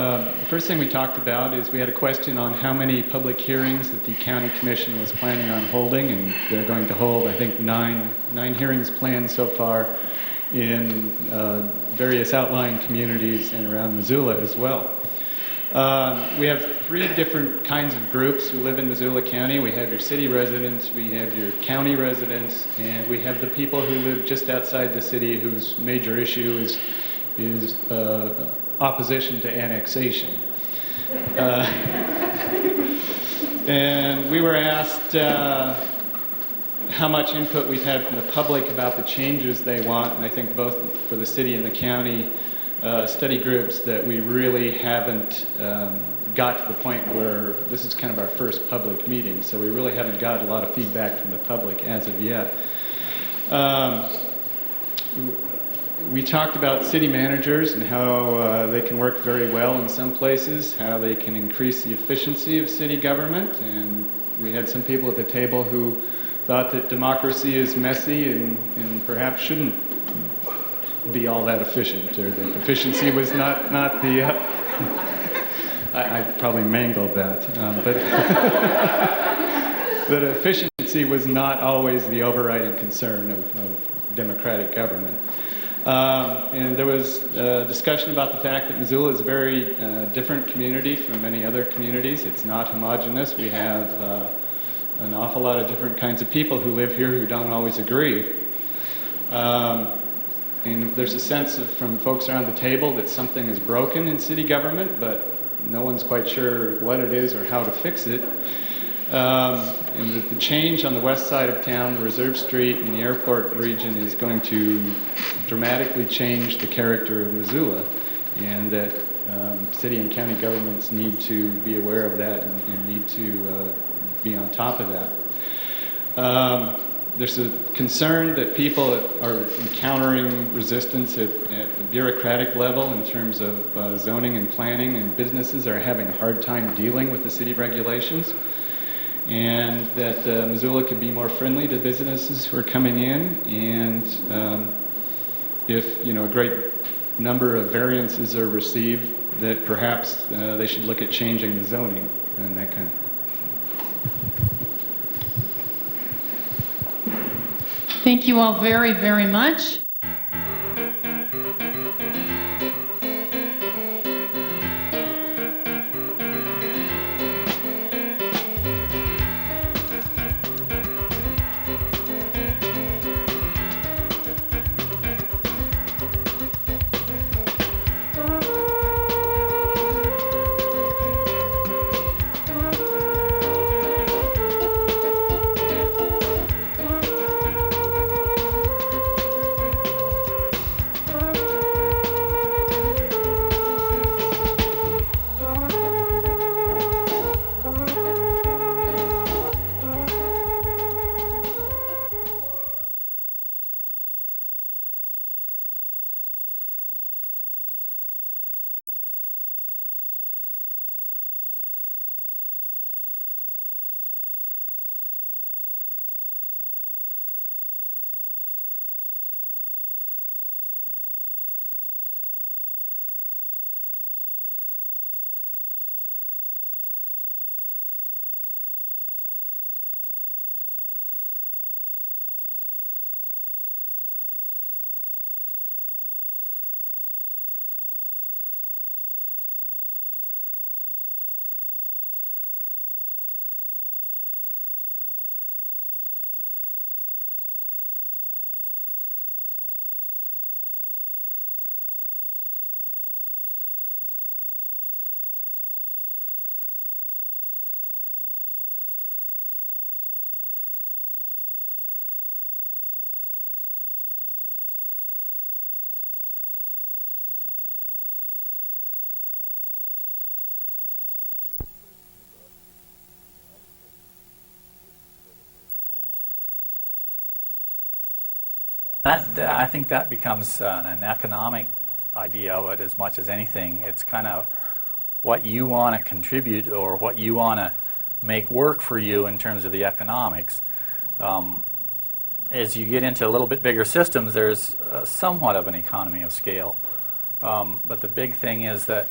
The first thing we talked about is we had a question on how many public hearings that the county commission was planning on holding, and they're going to hold, I think, nine hearings planned so far in various outlying communities and around Missoula as well. We have three different kinds of groups who live in Missoula County. We have your city residents, we have your county residents, and we have the people who live just outside the city whose major issue is opposition to annexation. And we were asked how much input we've had from the public about the changes they want, and I think both for the city and the county study groups that we really haven't got to the point where this is kind of our first public meeting, so we really haven't got a lot of feedback from the public as of yet. We talked about city managers and how they can work very well in some places, how they can increase the efficiency of city government, and we had some people at the table who thought that democracy is messy and perhaps shouldn't be all that efficient, or that efficiency was not the... I probably mangled that, but that efficiency was not always the overriding concern of democratic government. And there was discussion about the fact that Missoula is a very different community from many other communities. It's not homogeneous. We have an awful lot of different kinds of people who live here who don't always agree. And there's a sense from folks around the table that something is broken in city government, but no one's quite sure what it is or how to fix it. And the change on the west side of town, the Reserve Street and the airport region, is going to dramatically change the character of Missoula, and that city and county governments need to be aware of that and need to be on top of that. there's a concern that people are encountering resistance at the bureaucratic level in terms of zoning and planning, and businesses are having a hard time dealing with the city regulations, and that Missoula could be more friendly to businesses who are coming in, and if a great number of variances are received, that perhaps they should look at changing the zoning and that kind of thing. Thank you all very, very much. I think that becomes an economic idea of it as much as anything. It's kind of what you want to contribute or what you want to make work for you in terms of the economics. As you get into a little bit bigger systems, there's somewhat of an economy of scale. But the big thing is that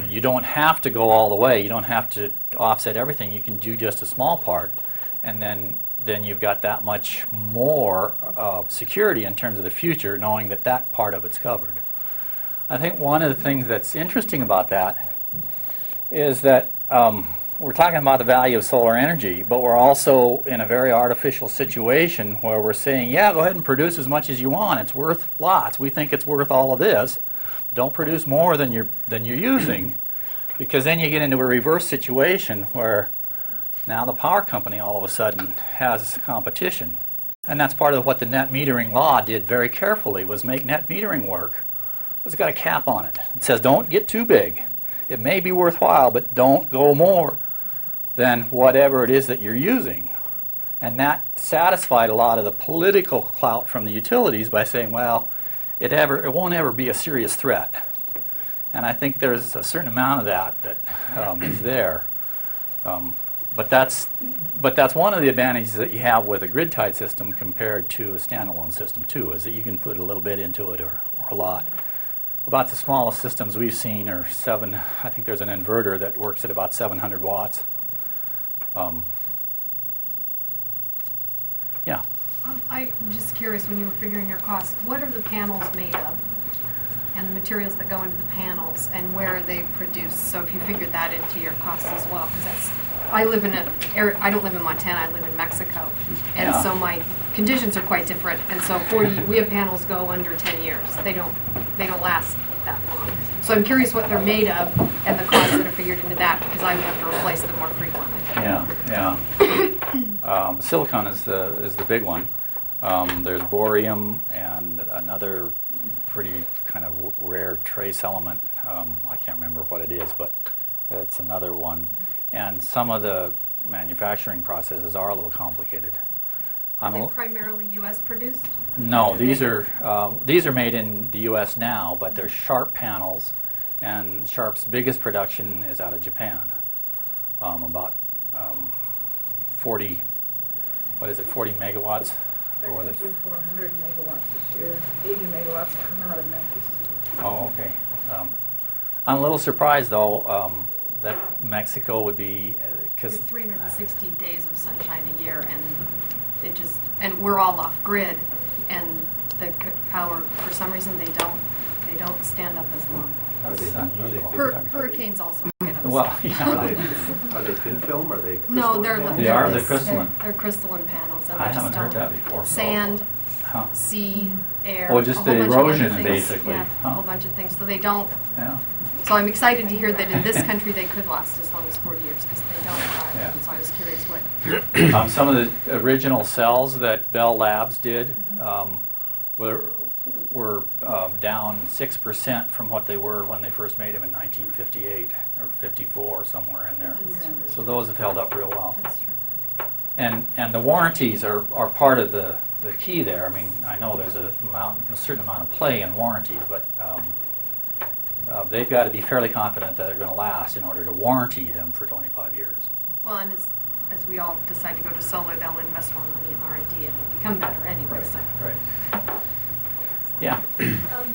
you don't have to go all the way. You don't have to offset everything. You can do just a small part, and then you've got that much more security in terms of the future, knowing that that part of it's covered. I think one of the things that's interesting about that is that we're talking about the value of solar energy, but we're also in a very artificial situation where we're saying, yeah, go ahead and produce as much as you want. It's worth lots. We think it's worth all of this. Don't produce more than you're using, because then you get into a reverse situation where now the power company all of a sudden has competition. And that's part of what the net metering law did very carefully, was make net metering work. It's got a cap on it. It says don't get too big. It may be worthwhile, but don't go more than whatever it is that you're using. And that satisfied a lot of the political clout from the utilities by saying, well, it won't ever be a serious threat. And I think there's a certain amount of that is there. But that's one of the advantages that you have with a grid-tied system compared to a standalone system too, is that you can put a little bit into it or a lot. About the smallest systems we've seen are I think there's an inverter that works at about 700 watts. Yeah. I'm just curious, when you were figuring your costs, what are the panels made of? And the materials that go into the panels, and where are they produced? So if you figured that into your costs as well, because I don't live in Montana, I live in Mexico, and Yeah. so my conditions are quite different. And so we have panels go under 10 years. They don't last that long. So I'm curious what they're made of and the costs that are figured into that, because I would have to replace them more frequently. Yeah. Silicon is the big one. There's bohrium and another pretty kind of rare trace element. I can't remember what it is, but it's another one. And some of the manufacturing processes are a little complicated. Are they primarily U.S. produced? No, these are made in the U.S. now, but they're Sharp panels, and Sharp's biggest production is out of Japan. About 40, what is it, 40 megawatts? Or was it? 400 megawatts this year. 80 megawatts coming out of Memphis. Oh, okay. I'm a little surprised, though, that Mexico would be, because 360 days of sunshine a year, and and we're all off grid, and the power, for some reason, they don't stand up as long. Hurricanes also get them. Well, yeah. Are they thin film? Are they crystalline? No, they're they're crystalline. They're crystalline panels. And I haven't heard that before. Sand, sea, air. Oh, just the erosion, basically. Yeah, a whole bunch of things. So they don't. Yeah. So I'm excited to hear that in this country they could last as long as 40 years, because they don't. Yeah. So I was curious what. Some of the original cells that Bell Labs did were down 6% from what they were when they first made them in 1958 or 54, somewhere in there. So those have held up real well. That's true. And the warranties are part of the key there. I mean, I know there's a certain amount of play in warranties, but they've got to be fairly confident that they're going to last in order to warranty them for 25 years. Well, and as we all decide to go to solar, they'll invest more money in R&D and they'll become better anyway. Right. So. Right. Yeah.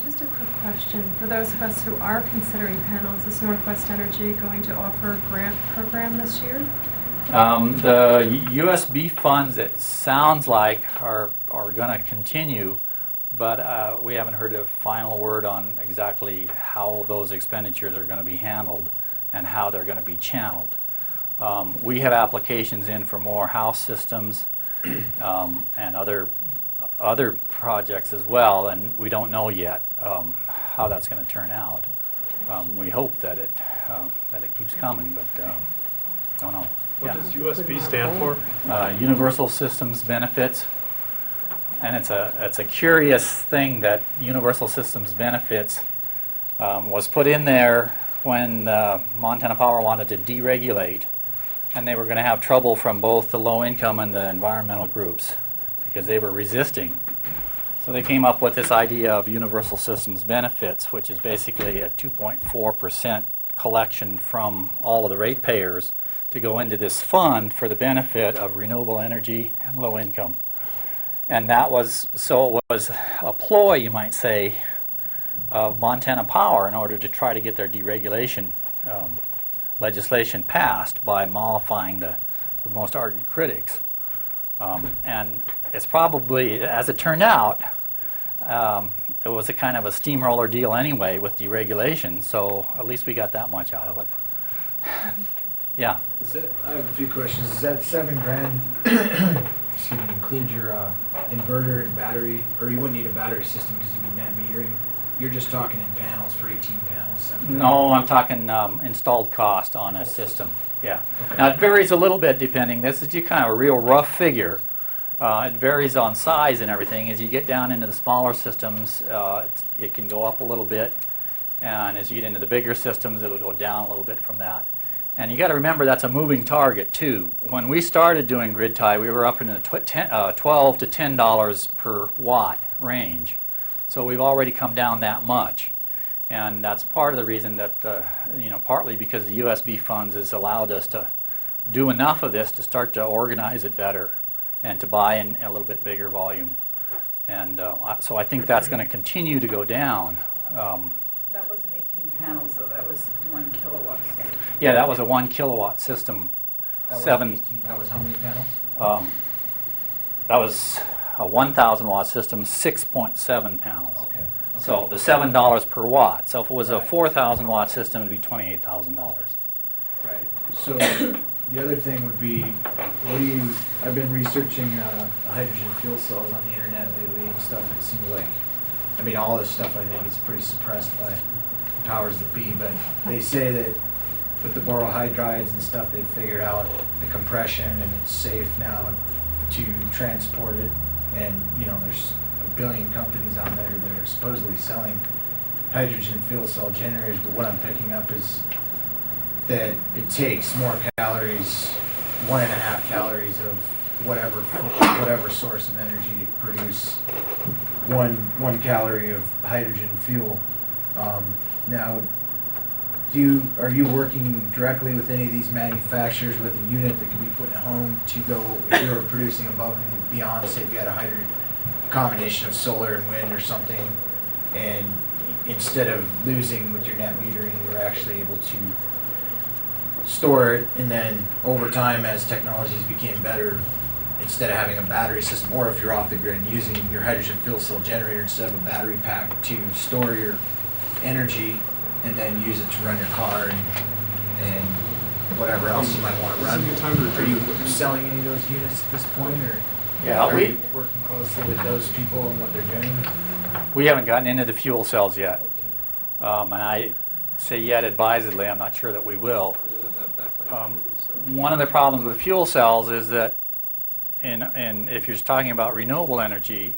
Just a quick question. For those of us who are considering panels, is Northwest Energy going to offer a grant program this year? The USB funds, it sounds like, are going to continue, but we haven't heard a final word on exactly how those expenditures are going to be handled and how they're going to be channeled. We have applications in for more house systems and other projects as well, and we don't know yet how that's going to turn out. We hope that it keeps coming, but don't know. What does USB stand for? Universal Systems Benefits, and it's a curious thing that Universal Systems Benefits was put in there when Montana Power wanted to deregulate, and they were going to have trouble from both the low income and the environmental groups because they were resisting. So they came up with this idea of Universal Systems Benefits, which is basically a 2.4% collection from all of the ratepayers to go into this fund for the benefit of renewable energy and low income. And that was, so it was a ploy, you might say, of Montana Power in order to try to get their deregulation legislation passed by mollifying the most ardent critics. And it's probably, as it turned out, it was a kind of a steamroller deal anyway with deregulation, so at least we got that much out of it. Yeah. I have a few questions. Is that $7,000 excuse me, include your inverter and battery, or you wouldn't need a battery system because you'd be net metering? You're just talking in panels for 18 panels? No, I'm talking installed cost on a system. Yeah. Okay. Now it varies a little bit depending. This is just kind of a real rough figure. It varies on size and everything. As you get down into the smaller systems, it can go up a little bit, and as you get into the bigger systems, it'll go down a little bit from that. And you got to remember that's a moving target too. When we started doing grid tie, we were up in the $12 to $10 per watt range. So we've already come down that much, and that's part of the reason that partly because the USB funds has allowed us to do enough of this to start to organize it better and to buy in a little bit bigger volume. And so I think that's going to continue to go down. That wasn't 18 panels, though. That was 1 kilowatt system. Yeah, that was a 1 kilowatt system. That was how many panels? That was a 1,000 watt system, 6.7 panels. Okay. So the $7 per watt. So if it was a 4,000 watt system, it'd be $28,000. Right. So the other thing would be, I've been researching hydrogen fuel cells on the internet lately and stuff. It seems like, I mean, all this stuff I think is pretty suppressed by powers that be, but they say that with the borohydrides and stuff, they've figured out the compression and it's safe now to transport it. And there's a billion companies on there that are supposedly selling hydrogen fuel cell generators, but what I'm picking up is that it takes more calories, 1.5 calories of whatever source of energy to produce one calorie of hydrogen fuel. Now, are you working directly with any of these manufacturers with a unit that can be put in a home to go, if you were producing above and beyond, say if you had a hydrogen combination of solar and wind or something, and instead of losing with your net metering, you're actually able to store it, and then over time as technologies became better, instead of having a battery system, or if you're off the grid and using your hydrogen fuel cell generator instead of a battery pack to store your energy and then use it to run your car and whatever else you might want to run. Are you selling any of those units at this point, or are you working closely with those people and what they're doing? We haven't gotten into the fuel cells yet, and I say yet advisedly. I'm not sure that we will. One of the problems with fuel cells is that, if you're talking about renewable energy,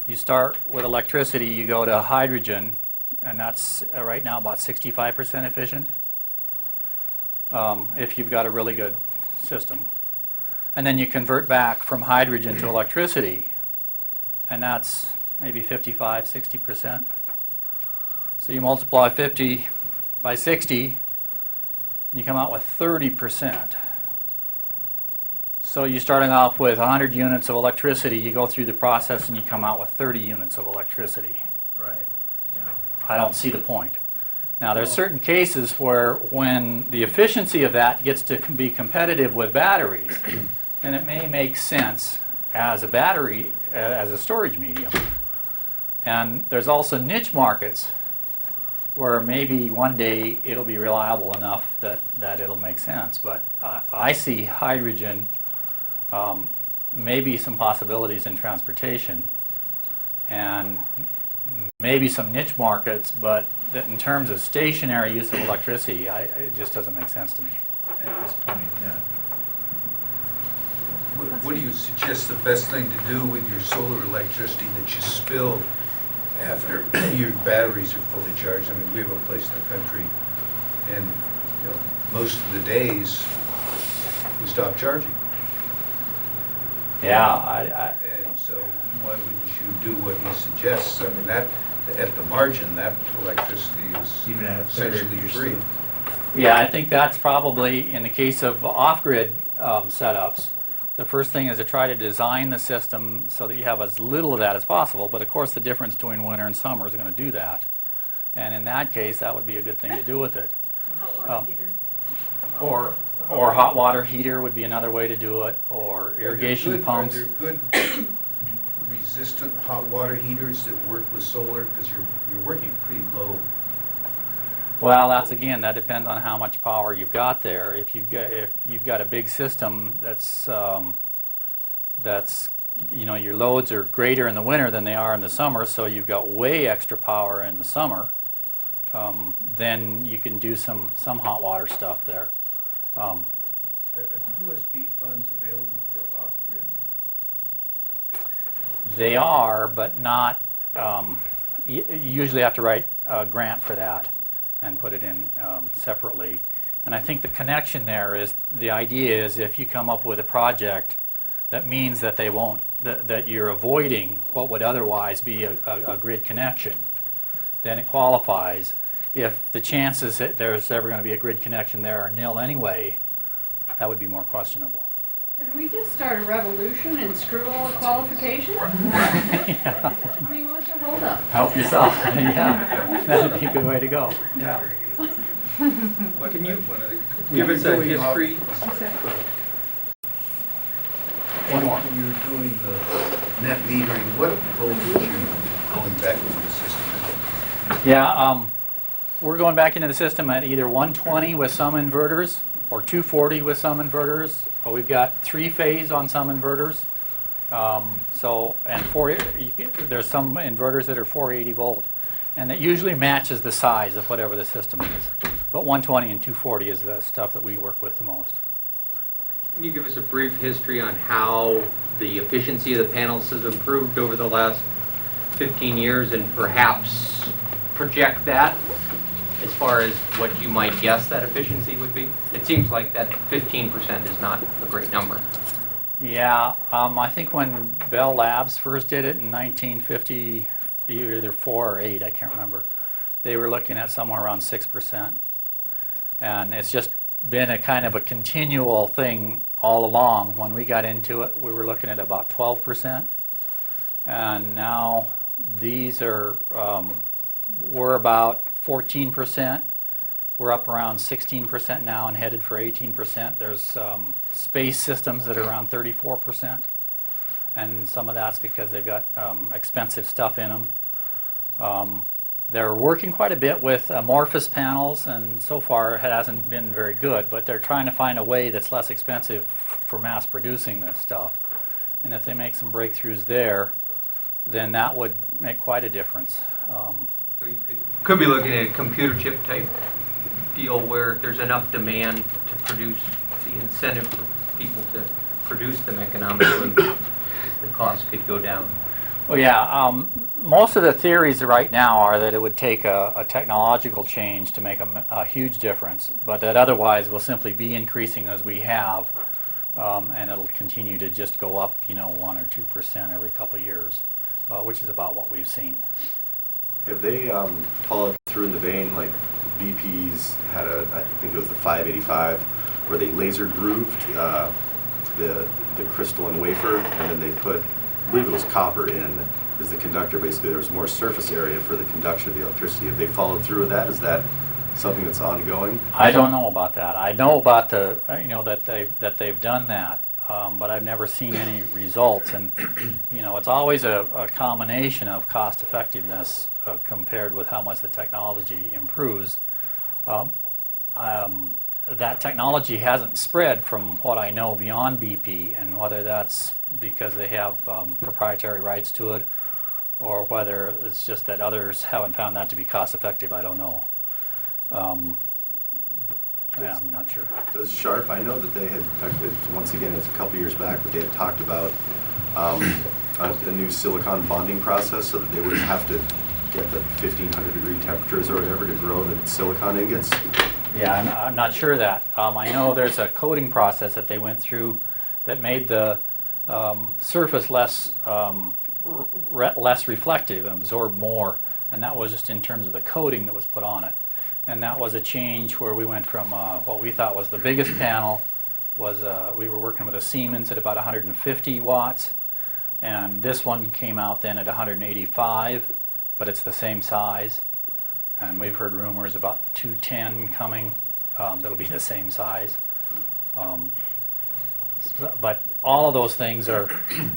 you start with electricity, you go to hydrogen, and that's right now about 65% efficient if you've got a really good system. And then you convert back from hydrogen to electricity, and that's maybe 55, 60%. So you multiply 50 by 60, and you come out with 30%. So you're starting off with 100 units of electricity, you go through the process and you come out with 30 units of electricity. Right. Yeah. I don't see the point. Now there's certain cases where when the efficiency of that gets to be competitive with batteries, then it may make sense as a battery, as a storage medium. And there's also niche markets where maybe one day it'll be reliable enough that it'll make sense. But I see hydrogen, maybe some possibilities in transportation, and maybe some niche markets, but that in terms of stationary use of electricity, it just doesn't make sense to me. At this point, yeah. What do you suggest the best thing to do with your solar electricity that you spill after your batteries are fully charged? I mean, we have a place in the country, and most of the days we stop charging. Yeah, and so why wouldn't you do what he suggests? I mean, that at the margin, that electricity is even at essentially free. Yeah, I think that's probably, in the case of off-grid setups, the first thing is to try to design the system so that you have as little of that as possible. But of course, the difference between winter and summer is going to do that. And in that case, that would be a good thing to do with it. Or hot water heater would be another way to do it, or irrigation pumps. Are there good resistant hot water heaters that work with solar? Because you're working pretty low. Well, that depends on how much power you've got there. If you've got a big system that's your loads are greater in the winter than they are in the summer, so you've got way extra power in the summer, then you can do some hot water stuff there. Are the USB funds available for off-grid? They are, but not. You usually have to write a grant for that and put it in separately. And I think the connection there is, the idea is if you come up with a project that means that they won't, that you're avoiding what would otherwise be a grid connection, then it qualifies. If the chances that there's ever going to be a grid connection there are nil anyway, that would be more questionable. Can we just start a revolution and screw all the qualifications? I mean, what's the holdup? Help yourself. Yeah, that would be a good way to go. Yeah. Can you give us a history? One more. When you were doing the net metering, what voltage you going back into the system? Yeah, we're going back into the system at either 120 with some inverters or 240 with some inverters. But we've got 3-phase on some inverters. There's some inverters that are 480 volt, and it usually matches the size of whatever the system is. But 120 and 240 is the stuff that we work with the most. Can you give us a brief history on how the efficiency of the panels has improved over the last 15 years, and perhaps project that as far as what you might guess that efficiency would be? It seems like that 15% is not a great number. Yeah, I think when Bell Labs first did it in 1950, either 4 or 8, I can't remember, they were looking at somewhere around 6%. And it's just been a kind of a continual thing all along. When we got into it, we were looking at about 12%. And now these are, we're about 14%. We're up around 16% now and headed for 18%. There's space systems that are around 34%. And some of that's because they've got expensive stuff in them. They're working quite a bit with amorphous panels, and so far it hasn't been very good, but they're trying to find a way that's less expensive for mass producing this stuff. And if they make some breakthroughs there, then that would make quite a difference. So you could be looking at a computer chip type deal where there's enough demand to produce the incentive for people to produce them economically. The cost could go down. Well, yeah, most of the theories right now are that it would take a technological change to make a huge difference, but that otherwise will simply be increasing as we have, and it'll continue to just go up, 1 or 2% every couple of years, which is about what we've seen. Have they followed through in the vein, like BP's had I think it was the 585, where they laser grooved the crystalline wafer, and then they put, I believe it was copper in as the conductor. Basically, there was more surface area for the conduction of the electricity. Have they followed through with that? Is that something that's ongoing? I don't know about that. I know about the, that they've done that, but I've never seen any results. And it's always a combination of cost effectiveness compared with how much the technology improves. That technology hasn't spread, from what I know, beyond BP, and whether that's because they have proprietary rights to it, or whether it's just that others haven't found that to be cost effective, I don't know. Yeah, I'm not sure. Does Sharp, I know that they had, once again, it's a couple years back, but they had talked about a new silicon bonding process so that they wouldn't have to get the 1500 degree temperatures or whatever to grow the silicon ingots. Yeah, I'm not sure of that. I know there's a coating process that they went through that made the surface less reflective and absorb more, and that was just in terms of the coating that was put on it. And that was a change where we went from what we thought was the biggest panel was we were working with a Siemens at about 150 watts, and this one came out then at 185, but it's the same size. And we've heard rumors about 210 coming that'll be the same size. But all of those things are,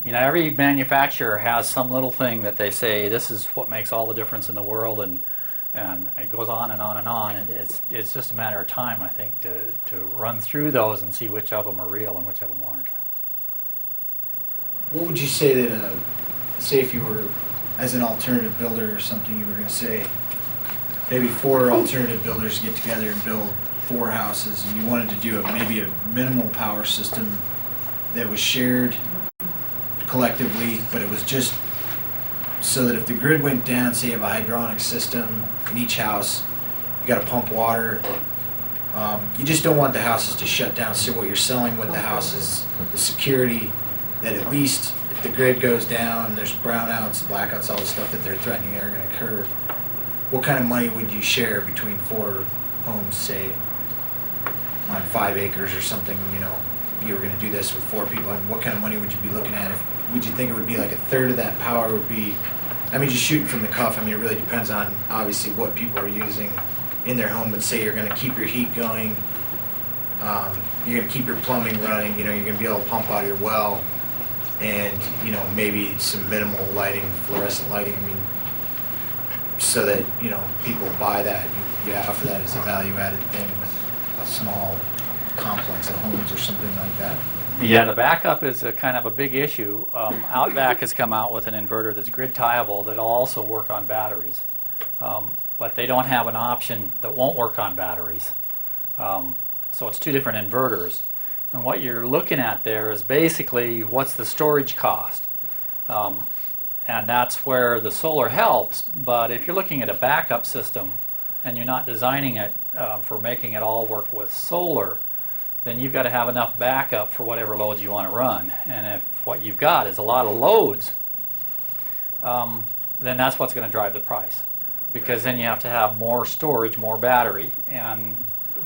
every manufacturer has some little thing that they say, this is what makes all the difference in the world, and it goes on and on and on, and it's just a matter of time, I think, to run through those and see which of them are real and which of them aren't. What would you say that, say if you were, as an alternative builder or something, you were going to say, maybe 4 alternative builders get together and build 4 houses, and you wanted to do maybe a minimal power system that was shared collectively, but it was just so that if the grid went down, say you have a hydronic system in each house, you got to pump water. You just don't want the houses to shut down. So what you're selling with the house is the security that at least if the grid goes down, there's brownouts, blackouts, all the stuff that they're threatening are going to occur. What kind of money would you share between 4 homes, say, on 5 acres or something, you were going to do this with 4 people, and what kind of money would you be looking at? Would you think it would be like a third of that power would be, just shooting from the cuff, it really depends on, obviously, what people are using in their home, but say you're going to keep your heat going, you're going to keep your plumbing running, you're going to be able to pump out of your well, and, maybe some minimal lighting, fluorescent lighting, so that, people buy that, you offer that as a value-added thing with a small complex of homes or something like that. Yeah, the backup is a kind of a big issue. Outback has come out with an inverter that's grid tieable that'll also work on batteries, but they don't have an option that won't work on batteries. So it's 2 different inverters, and what you're looking at there is basically what's the storage cost. And that's where the solar helps, but if you're looking at a backup system and you're not designing it for making it all work with solar, then you've got to have enough backup for whatever loads you want to run. And if what you've got is a lot of loads, then that's what's going to drive the price. Because then you have to have more storage, more battery. And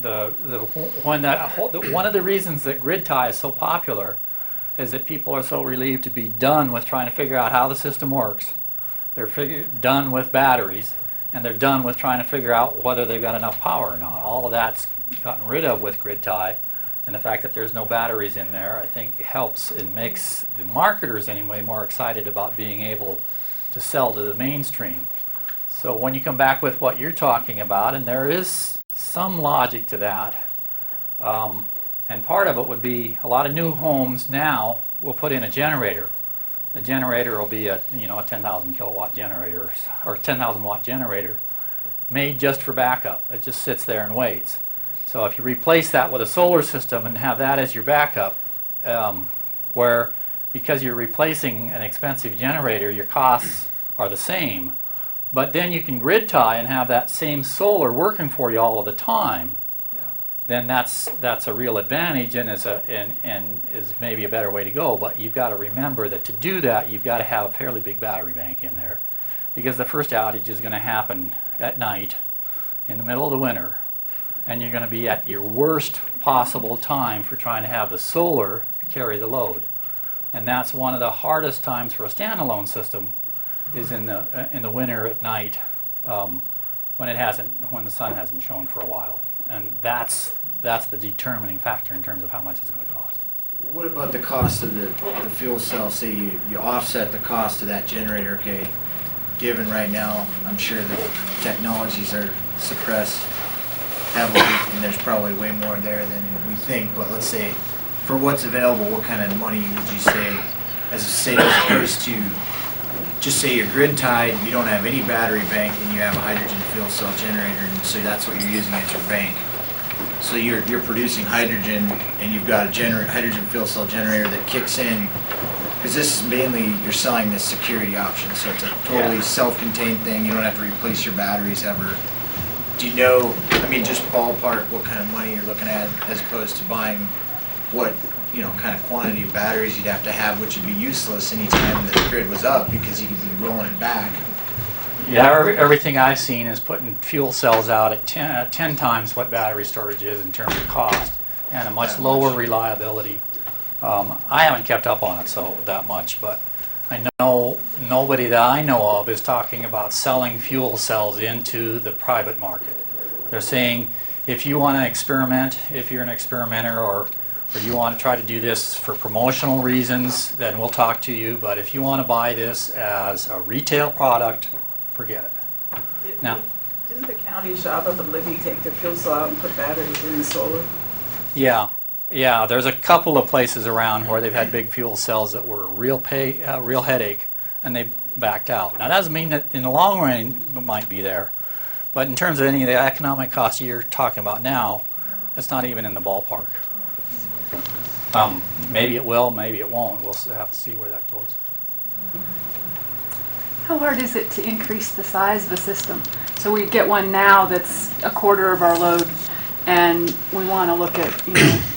one of the reasons that grid tie is so popular is that people are so relieved to be done with trying to figure out how the system works. They're done with batteries, and they're done with trying to figure out whether they've got enough power or not. All of that's gotten rid of with grid tie, and the fact that there's no batteries in there, I think, helps and makes the marketers anyway more excited about being able to sell to the mainstream. So when you come back with what you're talking about, and there is some logic to that, and part of it would be a lot of new homes now will put in a generator. The generator will be a 10,000 kilowatt generator or 10,000 watt generator made just for backup. It just sits there and waits. So if you replace that with a solar system and have that as your backup, where because you're replacing an expensive generator, your costs are the same, but then you can grid tie and have that same solar working for you all of the time, then that's a real advantage and is maybe a better way to go. But you've got to remember that to do that, you've got to have a fairly big battery bank in there, because the first outage is going to happen at night in the middle of the winter, and you're going to be at your worst possible time for trying to have the solar carry the load. And that's one of the hardest times for a standalone system, is in the winter at night, when the sun hasn't shone for a while. And that's the determining factor in terms of how much it's going to cost. What about the cost of the fuel cell? Say you offset the cost of that generator, okay, given right now, I'm sure the technologies are suppressed heavily, and there's probably way more there than we think, but let's say, for what's available, what kind of money would you say, as opposed to, just say you're grid tied, you don't have any battery bank, and you have a hydrogen fuel cell generator, and so that's what you're using as your bank. So you're producing hydrogen, and you've got a hydrogen fuel cell generator that kicks in, because this is mainly, you're selling this security option, so it's a totally self-contained thing. You don't have to replace your batteries ever. Do you know, I mean, just ballpark what kind of money you're looking at, as opposed to buying what, kind of quantity of batteries you'd have to have, which would be useless anytime the grid was up, because you could be rolling it back. Yeah, everything I've seen is putting fuel cells out at 10 times what battery storage is in terms of cost, and a much lower reliability. I haven't kept up on it that much, but I know nobody that I know of is talking about selling fuel cells into the private market. They're saying, if you want to experiment, if you're an experimenter, or you want to try to do this for promotional reasons, then we'll talk to you. But if you want to buy this as a retail product, forget it. Now, Didn't the county shop at the Libby take their fuel cell out and put batteries in the solar? yeah, there's a couple of places around where they've had big fuel cells that were a real headache, and they backed out. Now, that doesn't mean that in the long run it might be there, but in terms of any of the economic costs you're talking about now, it's not even in the ballpark. Maybe it will, maybe it won't. We'll have to see where that goes. How hard is it to increase the size of a system? So we get one now that's a quarter of our load, and we want to look at,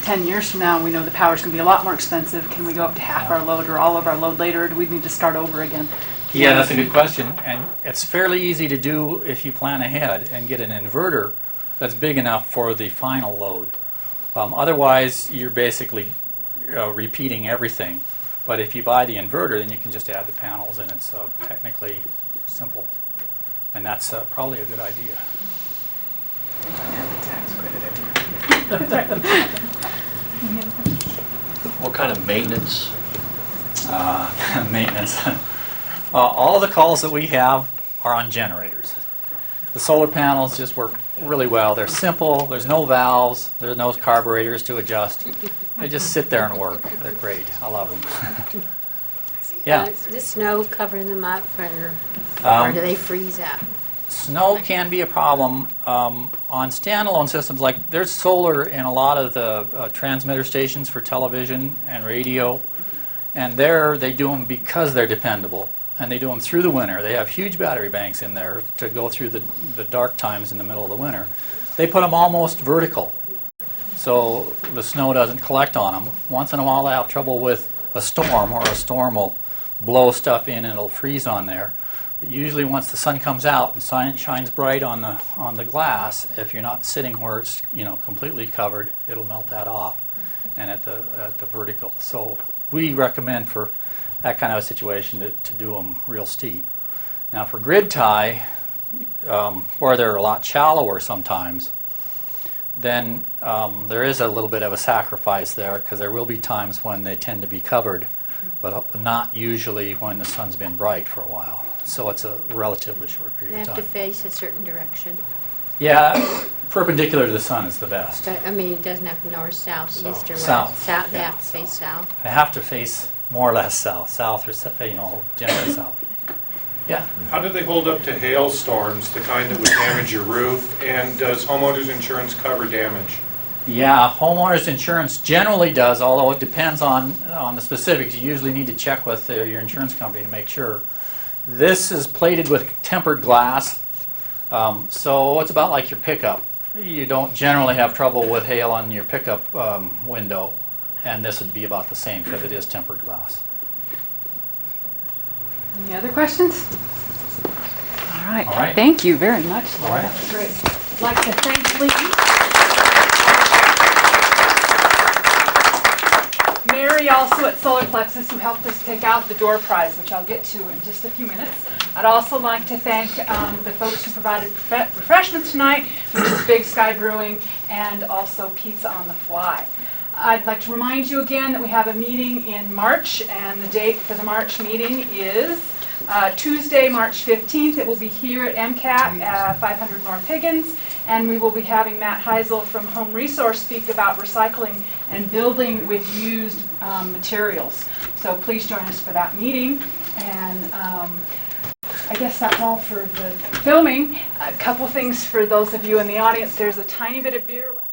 10 years from now, we know the power's going to be a lot more expensive. Can we go up to half our load or all of our load later, or do we need to start over again? Yeah, that's a good question, and it's fairly easy to do if you plan ahead and get an inverter that's big enough for the final load. Otherwise, you're basically repeating everything. But if you buy the inverter, then you can just add the panels, and it's technically simple. And that's probably a good idea. What kind of maintenance? Maintenance. All of the calls that we have are on generators. The solar panels just work really well. They're simple. There's no valves. There's no carburetors to adjust. They just sit there and work. They're great. I love them. Yeah. Is the snow covering them up, or do they freeze out? Snow can be a problem on standalone systems. Like, there's solar in a lot of the transmitter stations for television and radio, and they do them because they're dependable, and they do them through the winter. They have huge battery banks in there to go through the dark times in the middle of the winter. They put them almost vertical, so the snow doesn't collect on them. Once in a while they have trouble with a storm, or a storm will blow stuff in and it'll freeze on there. But usually once the sun comes out and sun shines bright on the glass, if you're not sitting where it's completely covered, it'll melt that off, and at the vertical. So we recommend for that kind of a situation to do them real steep. Now for grid tie, where they're a lot shallower sometimes, then there is a little bit of a sacrifice there, because there will be times when they tend to be covered, but not usually when the sun's been bright for a while. So it's a relatively short period They of have time. to face a certain direction. Yeah, perpendicular to the sun is the best. But, I mean, it doesn't have to north, south, east, or west. South. They have to face south. They have to face more or less south or generally south. Yeah. How do they hold up to hailstorms, the kind that would damage your roof? And does homeowners insurance cover damage? Yeah, homeowners insurance generally does, although it depends on the specifics. You usually need to check with your insurance company to make sure. This is plated with tempered glass, so it's about like your pickup. You don't generally have trouble with hail on your pickup window, and this would be about the same because it is tempered glass. Any other questions? All right. All right. Thank you very much. All right. That was great. I'd like to thank Lee. Mary, also at Solar Plexus, who helped us pick out the door prize, which I'll get to in just a few minutes. I'd also like to thank the folks who provided refreshments tonight, which is Big Sky Brewing, and also Pizza on the Fly. I'd like to remind you again that we have a meeting in March, and the date for the March meeting is Tuesday, March 15th. It will be here at MCAT, 500 North Higgins, and we will be having Matt Heisel from Home Resource speak about recycling and building with used materials. So please join us for that meeting. And I guess that's all for the filming. A couple things for those of you in the audience. There's a tiny bit of beer left.